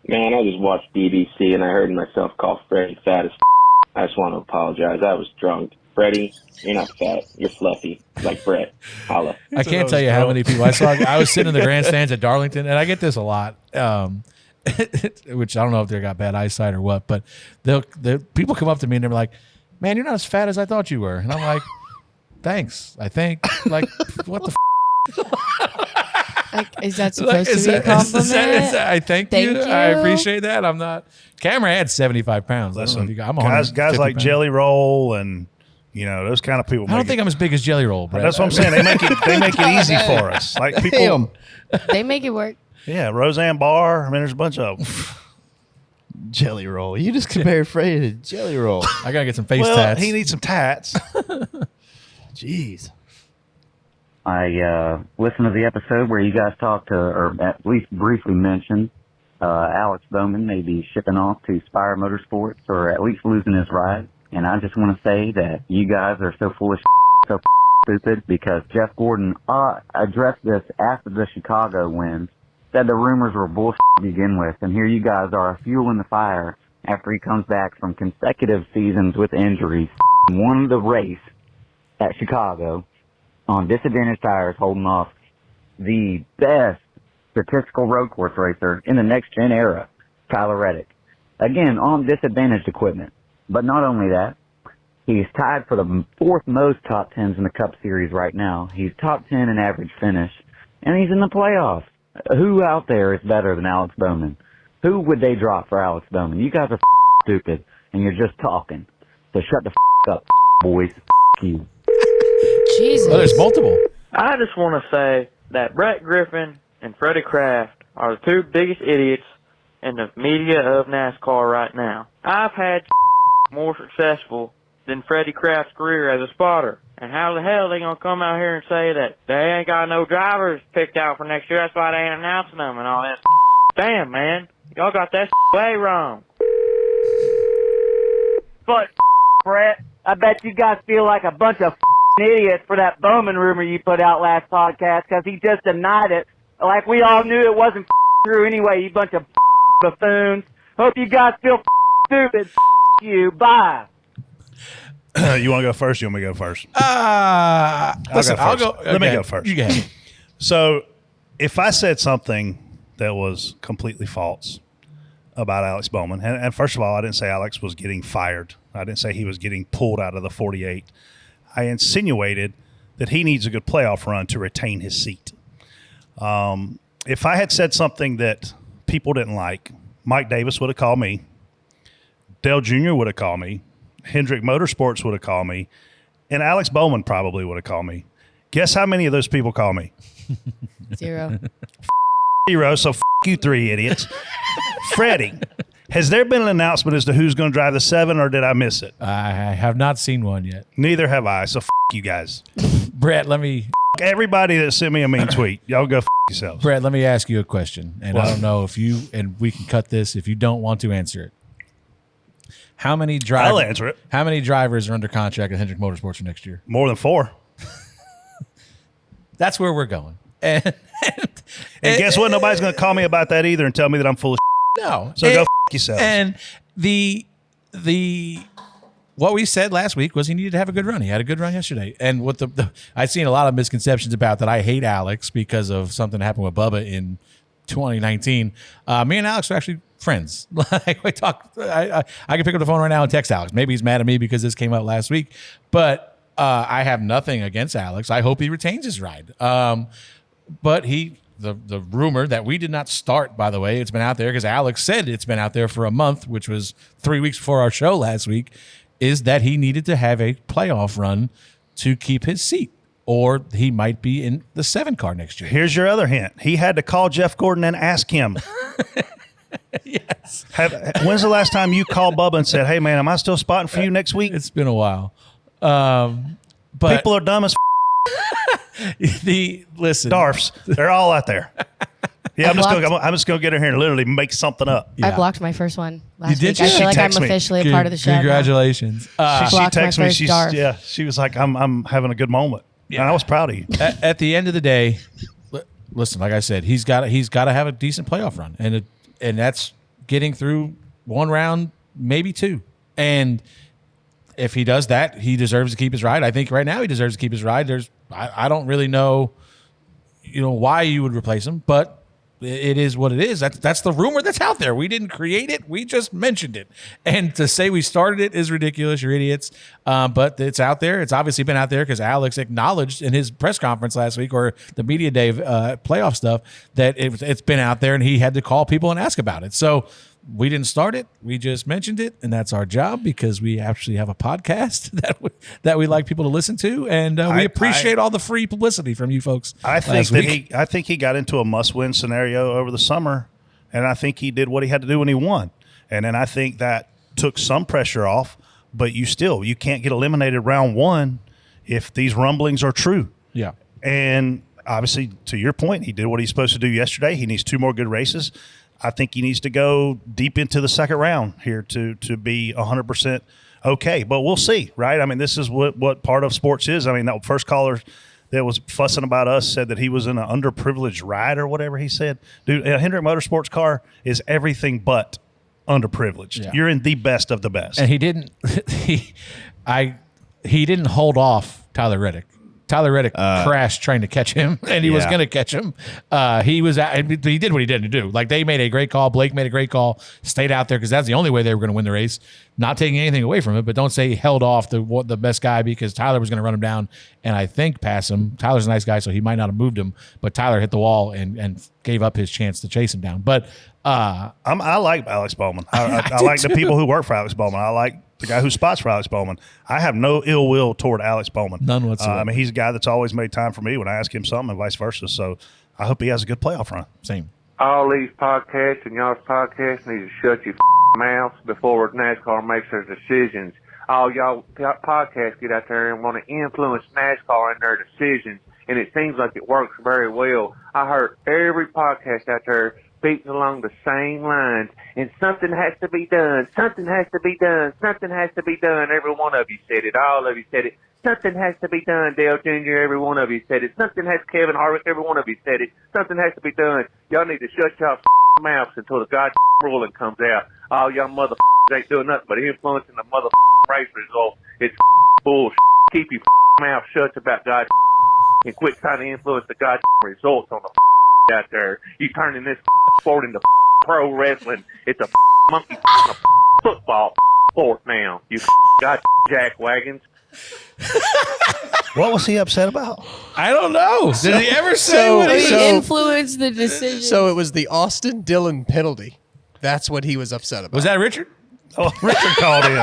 Man, I just watched BBC and I heard myself call Freddie fat as I just want to apologize. I was drunk. Freddie, you're not fat. You're fluffy, like Brett. Holla. I can't tell you how many people I saw. I was sitting in the grandstands at Darlington, and I get this a lot, which I don't know if they got bad eyesight or what, but the people come up to me and they're like, man, you're not as fat as I thought you were. And I'm like, thanks, I think. Like, what the Like, is that supposed to be a compliment? I thank you. I appreciate that. I'm not. Cameron had 75 pounds. Listen, I'm guys like pounds. Jelly Roll and those kind of people. I don't think I'm as big as Jelly Roll, Brett. That's what I'm saying. They make it easy for us. Like people, they make it work. Yeah, Roseanne Barr. I mean, there's a bunch of them. Jelly Roll. You just compared Freddie to Jelly Roll. I gotta get some face tats. He needs some tats. Jeez. I listened to the episode where you guys talked to, or at least briefly mentioned, Alex Bowman may be shipping off to Spire Motorsports, or at least losing his ride. And I just want to say that you guys are so full of so stupid, because Jeff Gordon addressed this after the Chicago wins, said the rumors were bullshit to begin with, and here you guys are fueling the fire after he comes back from consecutive seasons with injuries, won the race at Chicago on disadvantaged tires, holding off the best statistical road course racer in the next-gen era, Tyler Reddick. Again, on disadvantaged equipment. But not only that, he's tied for the 4th most top 10s in the Cup Series right now. He's top 10 in average finish, and he's in the playoffs. Who out there is better than Alex Bowman? Who would they drop for Alex Bowman? You guys are stupid, and you're just talking. So shut the up, boys. You. Jesus. Oh, there's multiple. I just want to say that Brett Griffin and Freddie Kraft are the 2 biggest idiots in the media of NASCAR right now. I've had more successful than Freddie Kraft's career as a spotter. And how the hell are they going to come out here and say that they ain't got no drivers picked out for next year, that's why they ain't announcing them and all that? Damn, man. Y'all got that way wrong. But, Brett, I bet you guys feel like a bunch of idiots for that Bowman rumor you put out last podcast, because he just denied it. Like we all knew it wasn't true anyway, you bunch of buffoons. Hope you guys feel stupid. You. Bye. You want to go first? You want me to go first? Listen, I'll go. Let me okay. go first. You go ahead. So, if I said something that was completely false about Alex Bowman, and first of all, I didn't say Alex was getting fired. I didn't say he was getting pulled out of the 48. I insinuated that he needs a good playoff run to retain his seat. If I had said something that people didn't like, Mike Davis would have called me. Dale Jr. would have called me. Hendrick Motorsports would have called me. And Alex Bowman probably would have called me. Guess how many of those people call me? 0. 0, so you 3 idiots. Freddie, has there been an announcement as to who's going to drive the 7, or did I miss it? I have not seen one yet. Neither have I, so you guys. Brett, let me... Everybody that sent me a mean tweet, y'all go yourselves. Brett, let me ask you a question, and What? I don't know if you, and we can cut this if you don't want to answer it. How many drivers? I'll answer it. How many drivers are under contract at Hendrick Motorsports for next year? More than 4. That's where we're going. And guess what? Nobody's going to call me about that either and tell me that I'm full of no. So go yourselves. And the what we said last week was he needed to have a good run. He had a good run yesterday. And what I've seen a lot of misconceptions about that. I hate Alex because of something that happened with Bubba in 2019. Me and Alex are actually friends. Like we talk. I can pick up the phone right now and text Alex. Maybe he's mad at me because this came out last week, but I have nothing against Alex. I hope he retains his ride. But the rumor that we did not start, by the way, it's been out there because Alex said it's been out there for a month, which was 3 weeks before our show last week, is that he needed to have a playoff run to keep his seat, or he might be in the 7 car next year. Here's your other hint. He had to call Jeff Gordon and ask him. Yes. When's the last time you called Bubba and said, hey, man, am I still spotting for you next week? It's been a while. But people are dumb as listen, Darfs. They're all out there. Yeah, I'm just gonna get her here and literally make something up. I blocked my first one last did week. you? I feel She like I'm texted me. officially a part of the show. Congratulations. She Blocked my texted me. first Darf. She was like, I'm having a good moment. Yeah. And I was proud of you. At the end of the day, listen, like I said, he's got to have a decent playoff run, and that's getting through 1 round, maybe 2. And if he does that, he deserves to keep his ride. I think right now he deserves to keep his ride. I don't really know, why you would replace him, but it is what it is. That's the rumor that's out there. We didn't create it. We just mentioned it. And to say we started it is ridiculous. You're idiots. But it's out there. It's obviously been out there because Alex acknowledged in his press conference last week or the media day playoff stuff that it's been out there and he had to call people and ask about it. So we didn't start it. We just mentioned it, and that's our job because we actually have a podcast that we like people to listen to, and we appreciate all the free publicity from you folks. I think he got into a must-win scenario over the summer, and I think he did what he had to do when he won. And then I think that took some pressure off, but you can't get eliminated round 1 if these rumblings are true. Yeah. And obviously, to your point, he did what he's supposed to do yesterday. He needs 2 more good races. I think he needs to go deep into the second round here to be 100% okay. But we'll see, right? I mean, this is what part of sports is. I mean, that first caller that was fussing about us said that he was in an underprivileged ride or whatever he said. Dude, a Hendrick Motorsports car is everything but underprivileged. Yeah. You're in the best of the best. And he didn't he didn't hold off Tyler Reddick. Tyler Reddick crashed trying to catch him, and he was going to catch him. He did what he did to do. Like, they made a great call. Blake made a great call, stayed out there because that's the only way they were going to win the race. Not taking anything away from it, but don't say he held off the best guy because Tyler was going to run him down and I think pass him. Tyler's a nice guy, so he might not have moved him, but Tyler hit the wall and gave up his chance to chase him down. But I like Alex Bowman. I like the people who work for Alex Bowman. I like the guy who spots for Alex Bowman. I have no ill will toward Alex Bowman. None whatsoever. I mean, he's a guy that's always made time for me when I ask him something and vice versa. So I hope he has a good playoff run. Same. All these podcasts and y'all's podcasts need to shut your mouths before NASCAR makes their decisions. All y'all podcasts get out there and want to influence NASCAR in their decisions, and it seems like it works very well. I heard every podcast out there beating along the same lines, and something has to be done, something has to be done, something has to be done. Every one of you said it. All of you said it. Something has to be done, Dale Jr., every one of you said it. Something has Kevin Harvick, every one of you said it. Something has to be done. Y'all need to shut y'all mouths until the goddamn ruling comes out. All y'all motherfuckers ain't doing nothing but influencing the race result. It's bullshit. Keep your mouth shut about goddamn and quit trying to influence the goddamn results on the out there. You turning this sport into pro wrestling. It's a monkey football sport now. You goddamn jackwagons. What was he upset about? I don't know. Did he ever say what he influenced the decision? So it was the Austin Dillon penalty. That's what he was upset about. Was that Richard? Oh, Richard called in.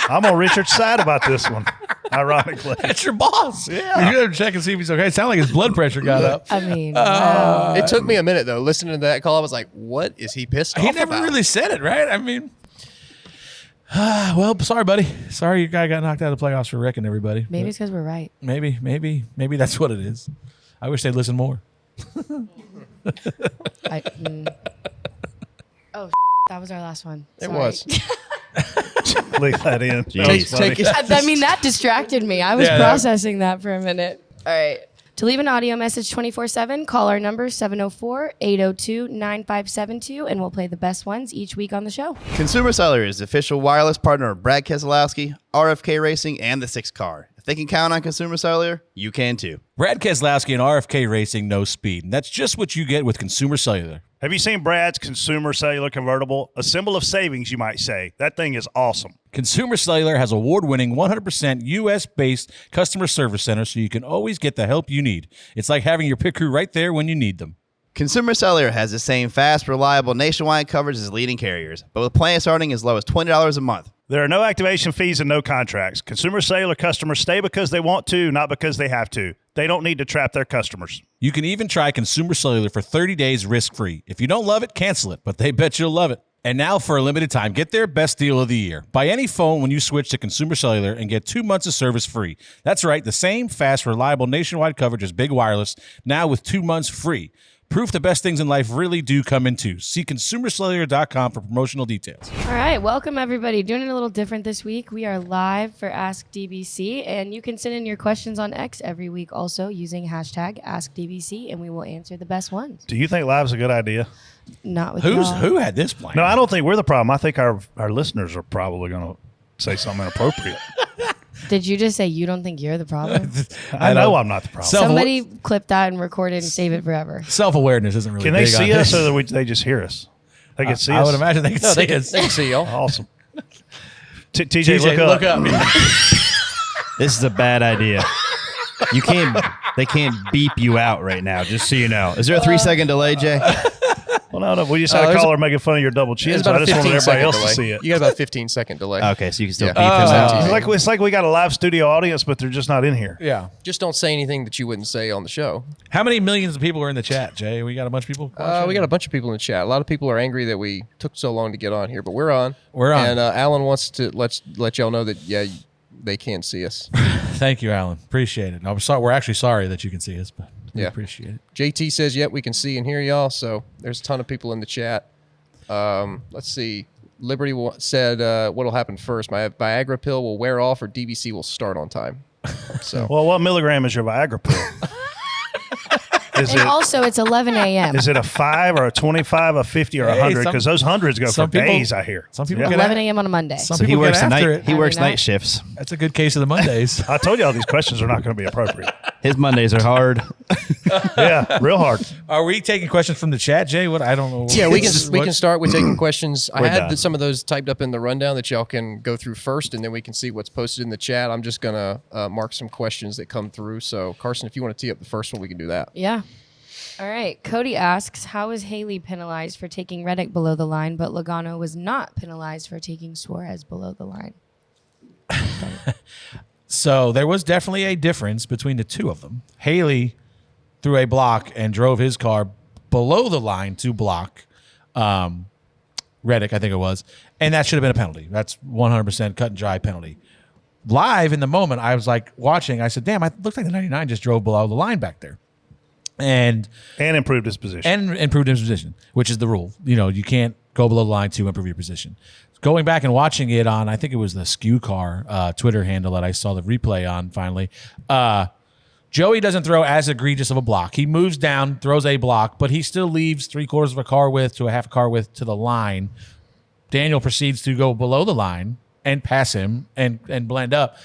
I'm on Richard's side about this one, ironically. That's your boss. Yeah. You gotta check and see if he's okay. It sounded like his blood pressure got up. I mean, it took me a minute, though. Listening to that call, I was like, what is he pissed off He about? never really said it, right? I mean, well, sorry, buddy. Sorry your guy got knocked out of the playoffs for wrecking everybody. maybe it's because we're right. Maybe that's what it is. I wish they'd listen more. Oh, that was our last one. It Sorry. was. Leave that in. Take it. I mean, that distracted me. I was processing that for a minute. All right. To leave an audio message 24/7, call our number 704-802-9572, and we'll play the best ones each week on the show. Consumer Cellular is the official wireless partner of Brad Keselowski, RFK Racing, and the 6 Car. If they can count on Consumer Cellular, you can too. Brad Keselowski and RFK Racing know speed, and that's just what you get with Consumer Cellular. Have you seen Brad's Consumer Cellular convertible? A symbol of savings, you might say. That thing is awesome. Consumer Cellular has award-winning 100% U.S.-based customer service center, so you can always get the help you need. It's like having your pit crew right there when you need them. Consumer Cellular has the same fast, reliable, nationwide coverage as leading carriers, but with plans starting as low as $20 a month. There are no activation fees and no contracts. Consumer Cellular customers stay because they want to, not because they have to. They don't need to trap their customers. You can even try Consumer Cellular for 30 days risk-free. If you don't love it, cancel it, but they bet you'll love it. And now, for a limited time, get their best deal of the year. Buy any phone when you switch to Consumer Cellular and get 2 months of service free. That's right, the same fast, reliable nationwide coverage as Big Wireless, now with 2 months free. Proof the best things in life really do come in twos. See ConsumerCellular.com for promotional details. All right, welcome everybody. Doing it a little different this week. We are live for Ask DBC, and you can send in your questions on X every week also using hashtag AskDBC, and we will answer the best ones. Do you think live's a good idea? Not with y'all. Who had this plan? No, I don't think we're the problem. I think our listeners are probably going to say something inappropriate. Did you just say you don't think you're the problem? I know I'm not the problem. Somebody clip that and record it and save it forever. Self-awareness isn't really Can big they see on us this. or they just hear us? They can see us? I would imagine they can see us. They can see y'all. Awesome. TJ, look up. This is a bad idea. They can't beep you out right now, just so you know. Is there a 3-second delay, Jay? Well, no. We just had a caller making fun of your double chin, so I just wanted everybody else to see it. You got about a 15-second delay. Okay, so you can still beep him out. It's like we got a live studio audience, but they're just not in here. Yeah. Just don't say anything that you wouldn't say on the show. How many millions of people are in the chat, Jay? We got a bunch of people? We got a bunch of people in the chat. A lot of people are angry that we took so long to get on here, but we're on. We're on. And Alan wants to let y'all know that, they can see us. Thank you, Alan. Appreciate it. I'm sorry. We're actually sorry that you can see us, but we appreciate it. JT says, we can see and hear y'all. So there's a ton of people in the chat. Let's see. Liberty said, what'll happen first? My Viagra pill will wear off or DBC will start on time. So, well, what milligram is your Viagra pill? Also, it's 11 a.m. Is it a 5 or a 25, a 50 or a 100? Because those hundreds go for days, I hear. Some people 11 a.m. on a Monday. Some people works get after it. He works night shifts. That's a good case of the Mondays. I told you all these questions are not going to be appropriate. His Mondays are hard. Yeah, real hard. Are we taking questions from the chat, Jay? What I don't know. Yeah, we can start with taking questions. I We're had done. some of those typed up in the rundown that y'all can go through first, and then we can see what's posted in the chat. I'm just gonna mark some questions that come through. So, Karsyn, if you want to tee up the first one, we can do that. Yeah. All right. Cody asks, how is Haley penalized for taking Reddick below the line, but Logano was not penalized for taking Suarez below the line? So there was definitely a difference between the two of them. Haley threw a block and drove his car below the line to block Reddick, I think it was, and that should have been a penalty. That's 100% cut and dry penalty. Live in the moment, I was like watching. I said, "Damn, it looks like the 99 just drove below the line back there." And improved his position. Which is the rule. You can't go below the line to improve your position. Going back and watching it on, I think it was the Skew Car Twitter handle that I saw the replay on finally. Joey doesn't throw as egregious of a block. He moves down, throws a block, but he still leaves 3/4 of a car width to a half a car width to the line. Daniel proceeds to go below the line and pass him and blend up.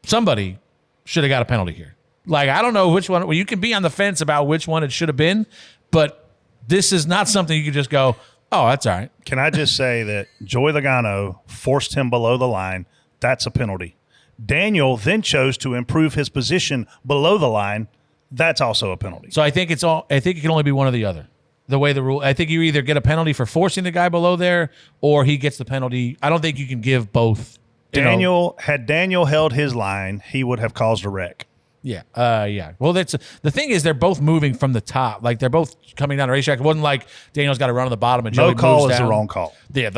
Somebody should have got a penalty here. Like, I don't know which one. Well, you can be on the fence about which one it should have been, but this is not something you can just go, oh, that's all right. Can I just say that Joey Logano forced him below the line? That's a penalty. Daniel then chose to improve his position below the line. That's also a penalty. So I think it can only be one or the other. The way the rule, I think you either get a penalty for forcing the guy below there, or he gets the penalty. I don't think you can give both. Had Daniel held his line, he would have caused a wreck. Yeah. Yeah. Well, the thing is, they're both moving from the top. Like, they're both coming down the racetrack. It wasn't like Daniel's got to run on the bottom and Joey No call moves is down. the wrong call. Yeah.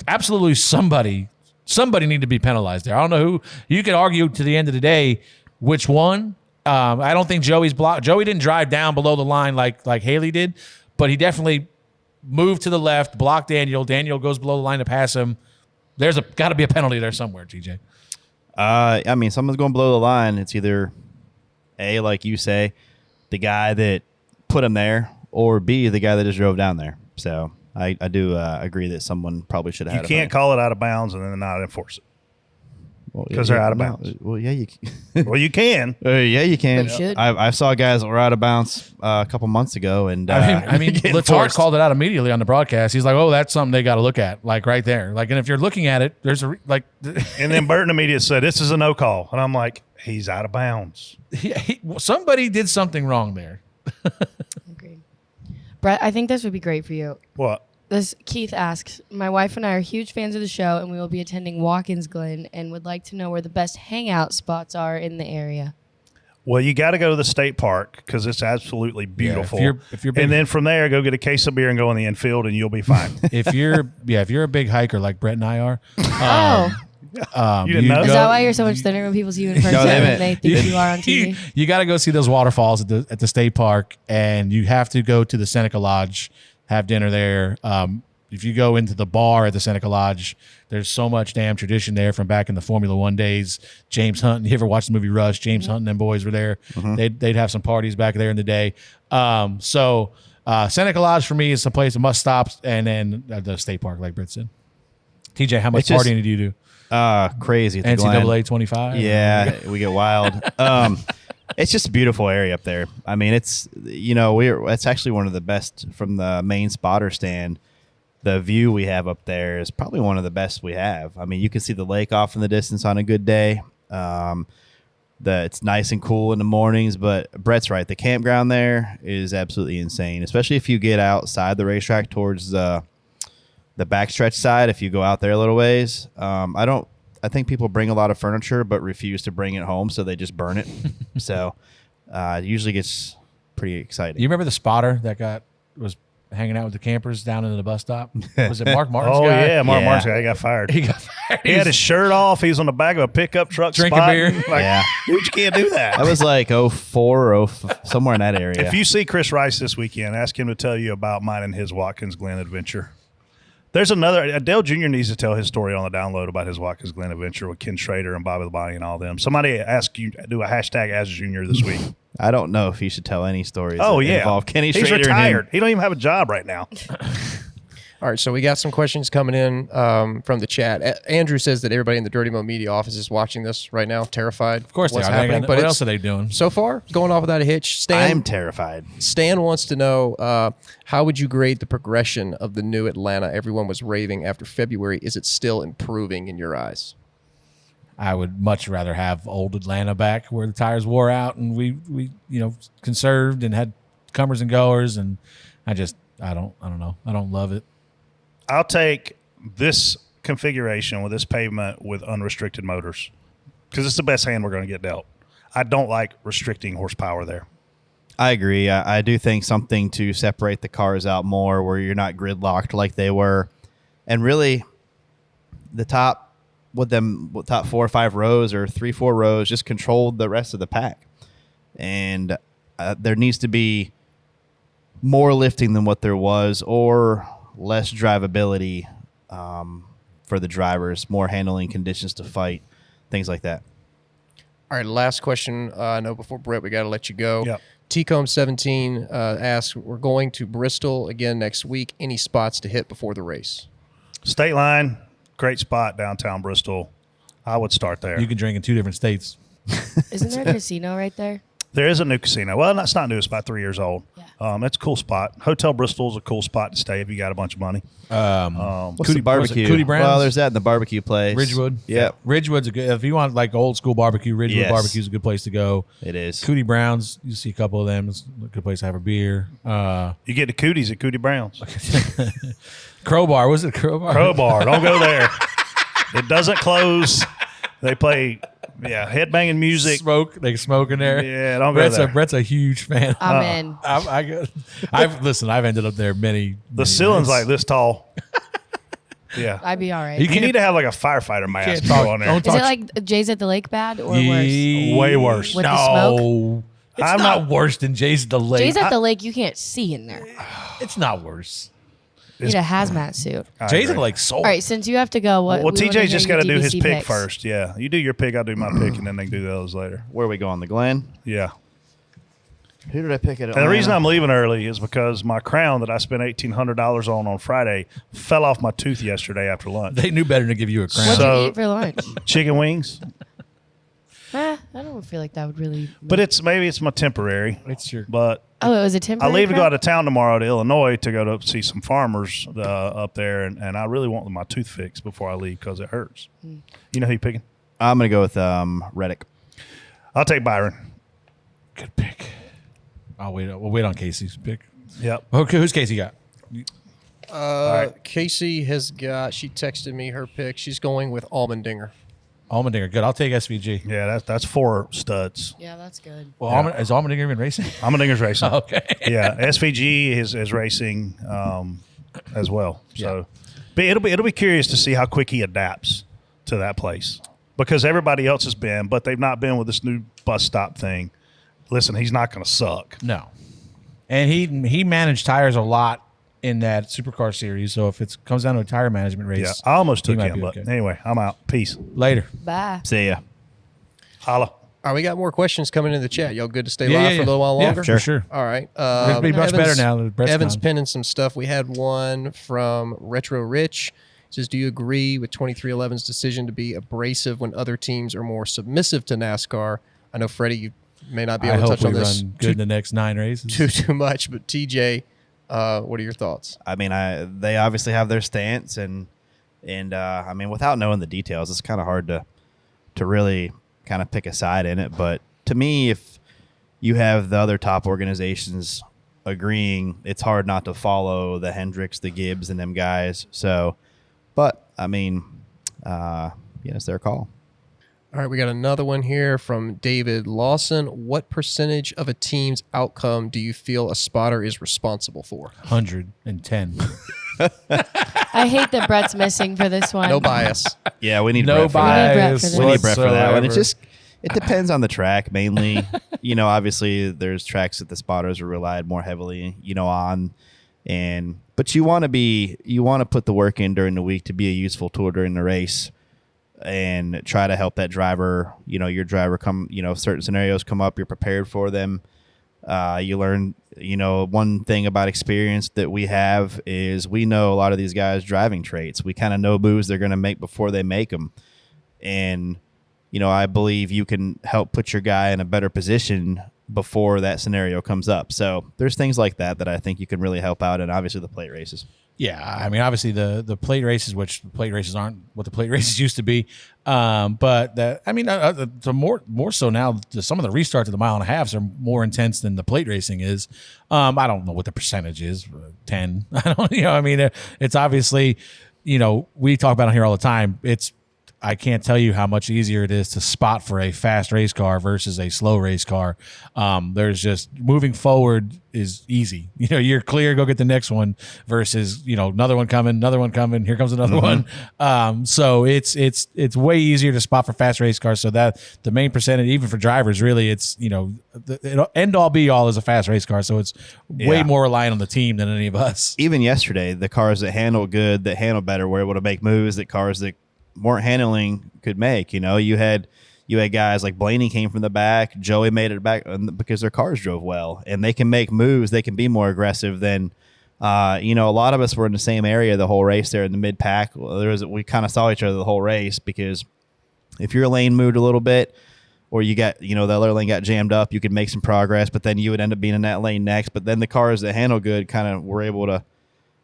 Absolutely somebody need to be penalized there. I don't know who. You could argue to the end of the day which one. I don't think Joey's block. Joey didn't drive down below the line like Haley did, but he definitely moved to the left, blocked Daniel. Daniel goes below the line to pass him. There's got to be a penalty there somewhere, TJ. I mean, someone's going below the line. It's either A, like you say, the guy that put him there, or B, the guy that just drove down there. So I do agree that someone probably should have had You can't call it out of bounds and then not enforce it. Because they're out of bounds. Well, yeah, you can. Well, you can. Yeah, you can. But you should. I saw guys that were out of bounds a couple months ago, and I mean, getting Letard forced. called it out immediately on the broadcast. He's like, "Oh, that's something they got to look at, like right there. Like, and if you're looking at it, there's a like." And then Burton immediately said, "This is a no call," and I'm like, "He's out of bounds." Somebody did something wrong there. Brett, I think this would be great for you. What? This Keith asks, my wife and I are huge fans of the show, and we will be attending Watkins, Glen, and would like to know where the best hangout spots are in the area. Well, you got to go to the state park because it's absolutely beautiful. if you're big, and then from there, go get a case of beer and go in the infield, and you'll be fine. if you're a big hiker like Brett and I are, You didn't know? Is that why you're so much thinner when people see you in person and they think you are on TV? You got to go see those waterfalls at the state park, and you have to go to the Seneca Lodge, have dinner there. If you go into the bar at the Seneca Lodge, there's so much damn tradition there from back in the Formula One days. James Hunt, you ever watched the movie Rush? James Hunt and them boys were there. Mm-hmm. They'd have some parties back there in the day. So Seneca Lodge for me is a place, a must stop, and then the state park, like Britt said. TJ, how much partying do you do? Crazy. At the NCAA Glen. 25? Yeah, we get wild. It's just a beautiful area up there. I mean, it's it's actually one of the best from the main spotter stand. The view we have up there is probably one of the best we have. I mean, you can see the lake off in the distance on a good day. It's nice and cool in the mornings, but Brett's right. The campground there is absolutely insane, especially if you get outside the racetrack towards the backstretch side. If you go out there a little ways, I think people bring a lot of furniture but refuse to bring it home, so they just burn it. So it usually gets pretty exciting. You remember the spotter that was hanging out with the campers down in the bus stop? Was it Mark Martin's Oh, guy? yeah, Mark Martin's guy. He got fired. He had his shirt off. He was on the back of a pickup truck Drinking spotting. beer. Like, dude, you can't do that. That was like 04 or somewhere in that area. If you see Chris Rice this weekend, ask him to tell you about mine and his Watkins Glen adventure. There's another. Dale Jr. needs to tell his story on the download about his Watkins Glen adventure with Ken Schrader and Bobby Labonte and all them. Somebody ask you do a hashtag as Junior this week. I don't know if he should tell any stories. Oh, that yeah. involve Kenny He's Schrader. retired. He don't even have a job right now. All right, so we got some questions coming in from the chat. Andrew says that everybody in the Dirty Mo Media office is watching this right now, terrified. Of course they what's are. happening. What else are they doing? So far, going off without a hitch. Stan, I'm terrified. Stan wants to know, how would you grade the progression of the new Atlanta? Everyone was raving after February. Is it still improving in your eyes? I would much rather have old Atlanta back where the tires wore out and we conserved and had comers and goers, and I don't know. I don't love it. I'll take this configuration with this pavement with unrestricted motors because it's the best hand we're going to get dealt. I don't like restricting horsepower there. I agree. I do think something to separate the cars out more where you're not gridlocked like they were. And really, the top 4 or 5 rows or 3-4 rows just controlled the rest of the pack. And there needs to be more lifting than what there was, or less drivability for the drivers, more handling conditions to fight, things like that. All right, last question. I know before Brett, we got to let you go. Yep. Tcombe17 asks, we're going to Bristol again next week. Any spots to hit before the race? State Line, great spot downtown Bristol. I would start there. You can drink in 2 different states. Isn't there a casino right there? There is a new casino. Well, it's not new. It's about 3 years old. It's a cool spot. Hotel Bristol is a cool spot to stay if you got a bunch of money. What's the barbecue? Cootie Brown's? Well, there's that in the barbecue place. Ridgewood. Yeah. Ridgewood's a good, if you want like old school barbecue, Ridgewood Barbecue's a good place to go. It is. Cootie Brown's, you see a couple of them. It's a good place to have a beer. You get the cooties at Cootie Brown's. Crowbar. Was it Crowbar? Crowbar. Don't go there. It doesn't close. They play, headbanging music. They smoke in there. Yeah, don't go there. Brett's a huge fan. I'm in. I've ended up there many. The ceiling's like this tall. Yeah. I'd be all right. You need to have like a firefighter mask on there. Is it like Jay's at the Lake bad or worse? Way worse. With the smoke? It's not worse than Jay's at the Lake. Jay's at the lake, you can't see in there. It's not worse. You need a hazmat suit. Jay's at the Lake sold. All right, since you have to go, what? Well, TJ's just got to do his DBC pick picks. first. Yeah. You do your pick, I'll do my pick, and then they can do the others later. Where are we going? The Glen? Yeah. Who did I pick at And the reason I'm leaving early is because my crown that I spent $1,800 on Friday fell off my tooth yesterday after lunch. They knew better than to give you a crown. What did you eat for lunch? Chicken wings. I don't feel like that would really. But maybe it's my temporary. It's your. But it was a temporary. I leave to go crown? out of town tomorrow to Illinois to go to see some farmers up there, and I really want my tooth fixed before I leave because it hurts. You know who you picking? I'm going to go with Reddick. I'll take Byron. Good pick. We'll wait on Casey's pick. Yep. Okay, who's Casey got? Casey has got. She texted me her pick. She's going with Allmendinger. Allmendinger, good. I'll take SVG. Yeah, that's 4 studs. Yeah, that's good. Well, is Allmendinger even racing? Allmendinger's racing. Okay. Yeah, SVG is racing as well. So, but it'll be curious to see how quick he adapts to that place because everybody else has been, but they've not been with this new bus stop thing. Listen, he's not going to suck. No. And he managed tires a lot in that Supercar series. So if it comes down to a tire management race, Yeah, I almost he took might him, be but okay. anyway, I'm out. Peace. Later. Bye. See ya. Holla. All right, we got more questions coming in the chat. Y'all good to stay Yeah, live yeah, for a little while yeah. longer? Yeah, for sure. All right. It'll be much better now that Brett's Evan's gone. pinning some stuff. We had one from Retro Rich. It says, do you agree with 2311's decision to be abrasive when other teams are more submissive to NASCAR? I know, Freddie, you may not be able to touch on this run good in the next 9 races. too much, but TJ, what are your thoughts? I mean, they obviously have their stance, and I mean, without knowing the details, it's kind of hard to really kind of pick a side in it. But to me, if you have the other top organizations agreeing, it's hard not to follow the Hendricks, the Gibbs, and them guys. So, but I mean, it's their call. All right, we got another one here from David Lawson. What percentage of a team's outcome do you feel a spotter is responsible for? 110. I hate that Brett's missing for this one. No bias. Yeah, we need No Brett for that. bias We need Brett for that one. whatsoever. It depends on the track mainly. Obviously there's tracks that the spotters are relied more heavily, on, but you want to put the work in during the week to be a useful tool during the race and try to help that driver, your driver come, certain scenarios come up, you're prepared for them. You learn, one thing about experience that we have is we know a lot of these guys' driving traits. We kind of know moves they're going to make before they make them. And, I believe you can help put your guy in a better position before that scenario comes up. So there's things like that I think you can really help out, and obviously the plate races. Yeah, I mean, obviously the plate races, which the plate races aren't what the plate races used to be, but more so now. Some of the restarts of the mile and a halves are more intense than the plate racing is. I don't know what the percentage is, 10. I don't, I mean, it's obviously, we talk about it here all the time. I can't tell you how much easier it is to spot for a fast race car versus a slow race car. There's just moving forward is easy. You're clear, go get the next one versus, another one coming, here comes another one. So it's way easier to spot for fast race cars. So that the main percentage, even for drivers, really, it's, the end all be all is a fast race car. So it's way more reliant on the team than any of us. Even yesterday, the cars that handle good, that handle better, were able to make moves that cars that weren't handling could make. You had You had guys like Blaney came from the back. Joey made it back because their cars drove well, and they can make moves. They can be more aggressive than, a lot of us were in the same area the whole race there in the mid pack. We kind of saw each other the whole race because if your lane moved a little bit, or you got, the other lane got jammed up, you could make some progress, but then you would end up being in that lane next. But then the cars that handle good kind of were able to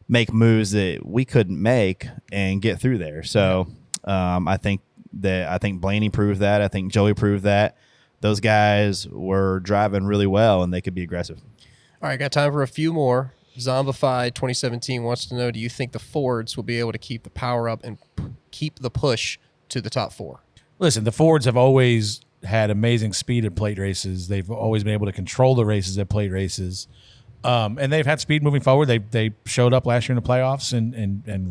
make moves that we couldn't make and get through there. So I think Blaney proved that. I think Joey proved that. Those guys were driving really well, and they could be aggressive. All right, got time for a few more. Zombified 2017 wants to know, do you think the Fords will be able to keep the power up and keep the push to the top 4? Listen, the Fords have always had amazing speed at plate races. They've always been able to control the races at plate races. And they've had speed moving forward. They showed up last year in the playoffs, and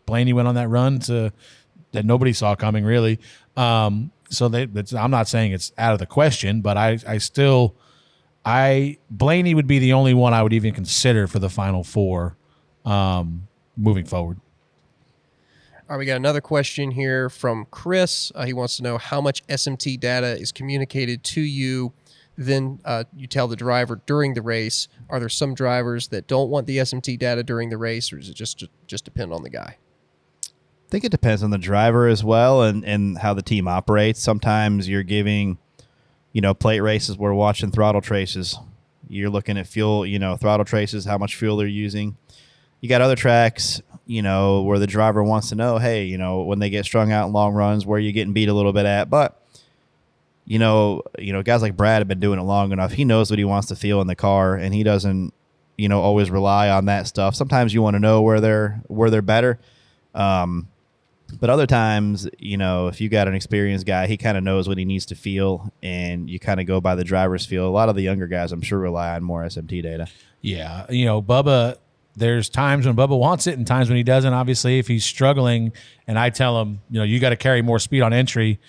Blaney went on that run that nobody saw coming, really. I'm not saying it's out of the question, but Blaney would be the only one I would even consider for the Final Four moving forward. All right, we got another question here from Chris. He wants to know how much SMT data is communicated to you, then you tell the driver during the race. Are there some drivers that don't want the SMT data during the race, or does it just depend on the guy? I think it depends on the driver as well and how the team operates. Sometimes you're giving, plate races, we're watching throttle traces. You're looking at fuel, throttle traces, how much fuel they're using. You got other tracks, where the driver wants to know, hey, when they get strung out in long runs, where you're getting beat a little bit at. But, guys like Brad have been doing it long enough. He knows what he wants to feel in the car, and he doesn't, always rely on that stuff. Sometimes you want to know where they're better. But other times, if you got an experienced guy, he kind of knows what he needs to feel, and you kind of go by the driver's feel. A lot of the younger guys, I'm sure, rely on more SMT data. Yeah. Bubba, there's times when Bubba wants it and times when he doesn't. Obviously, if he's struggling and I tell him, you got to carry more speed on entry,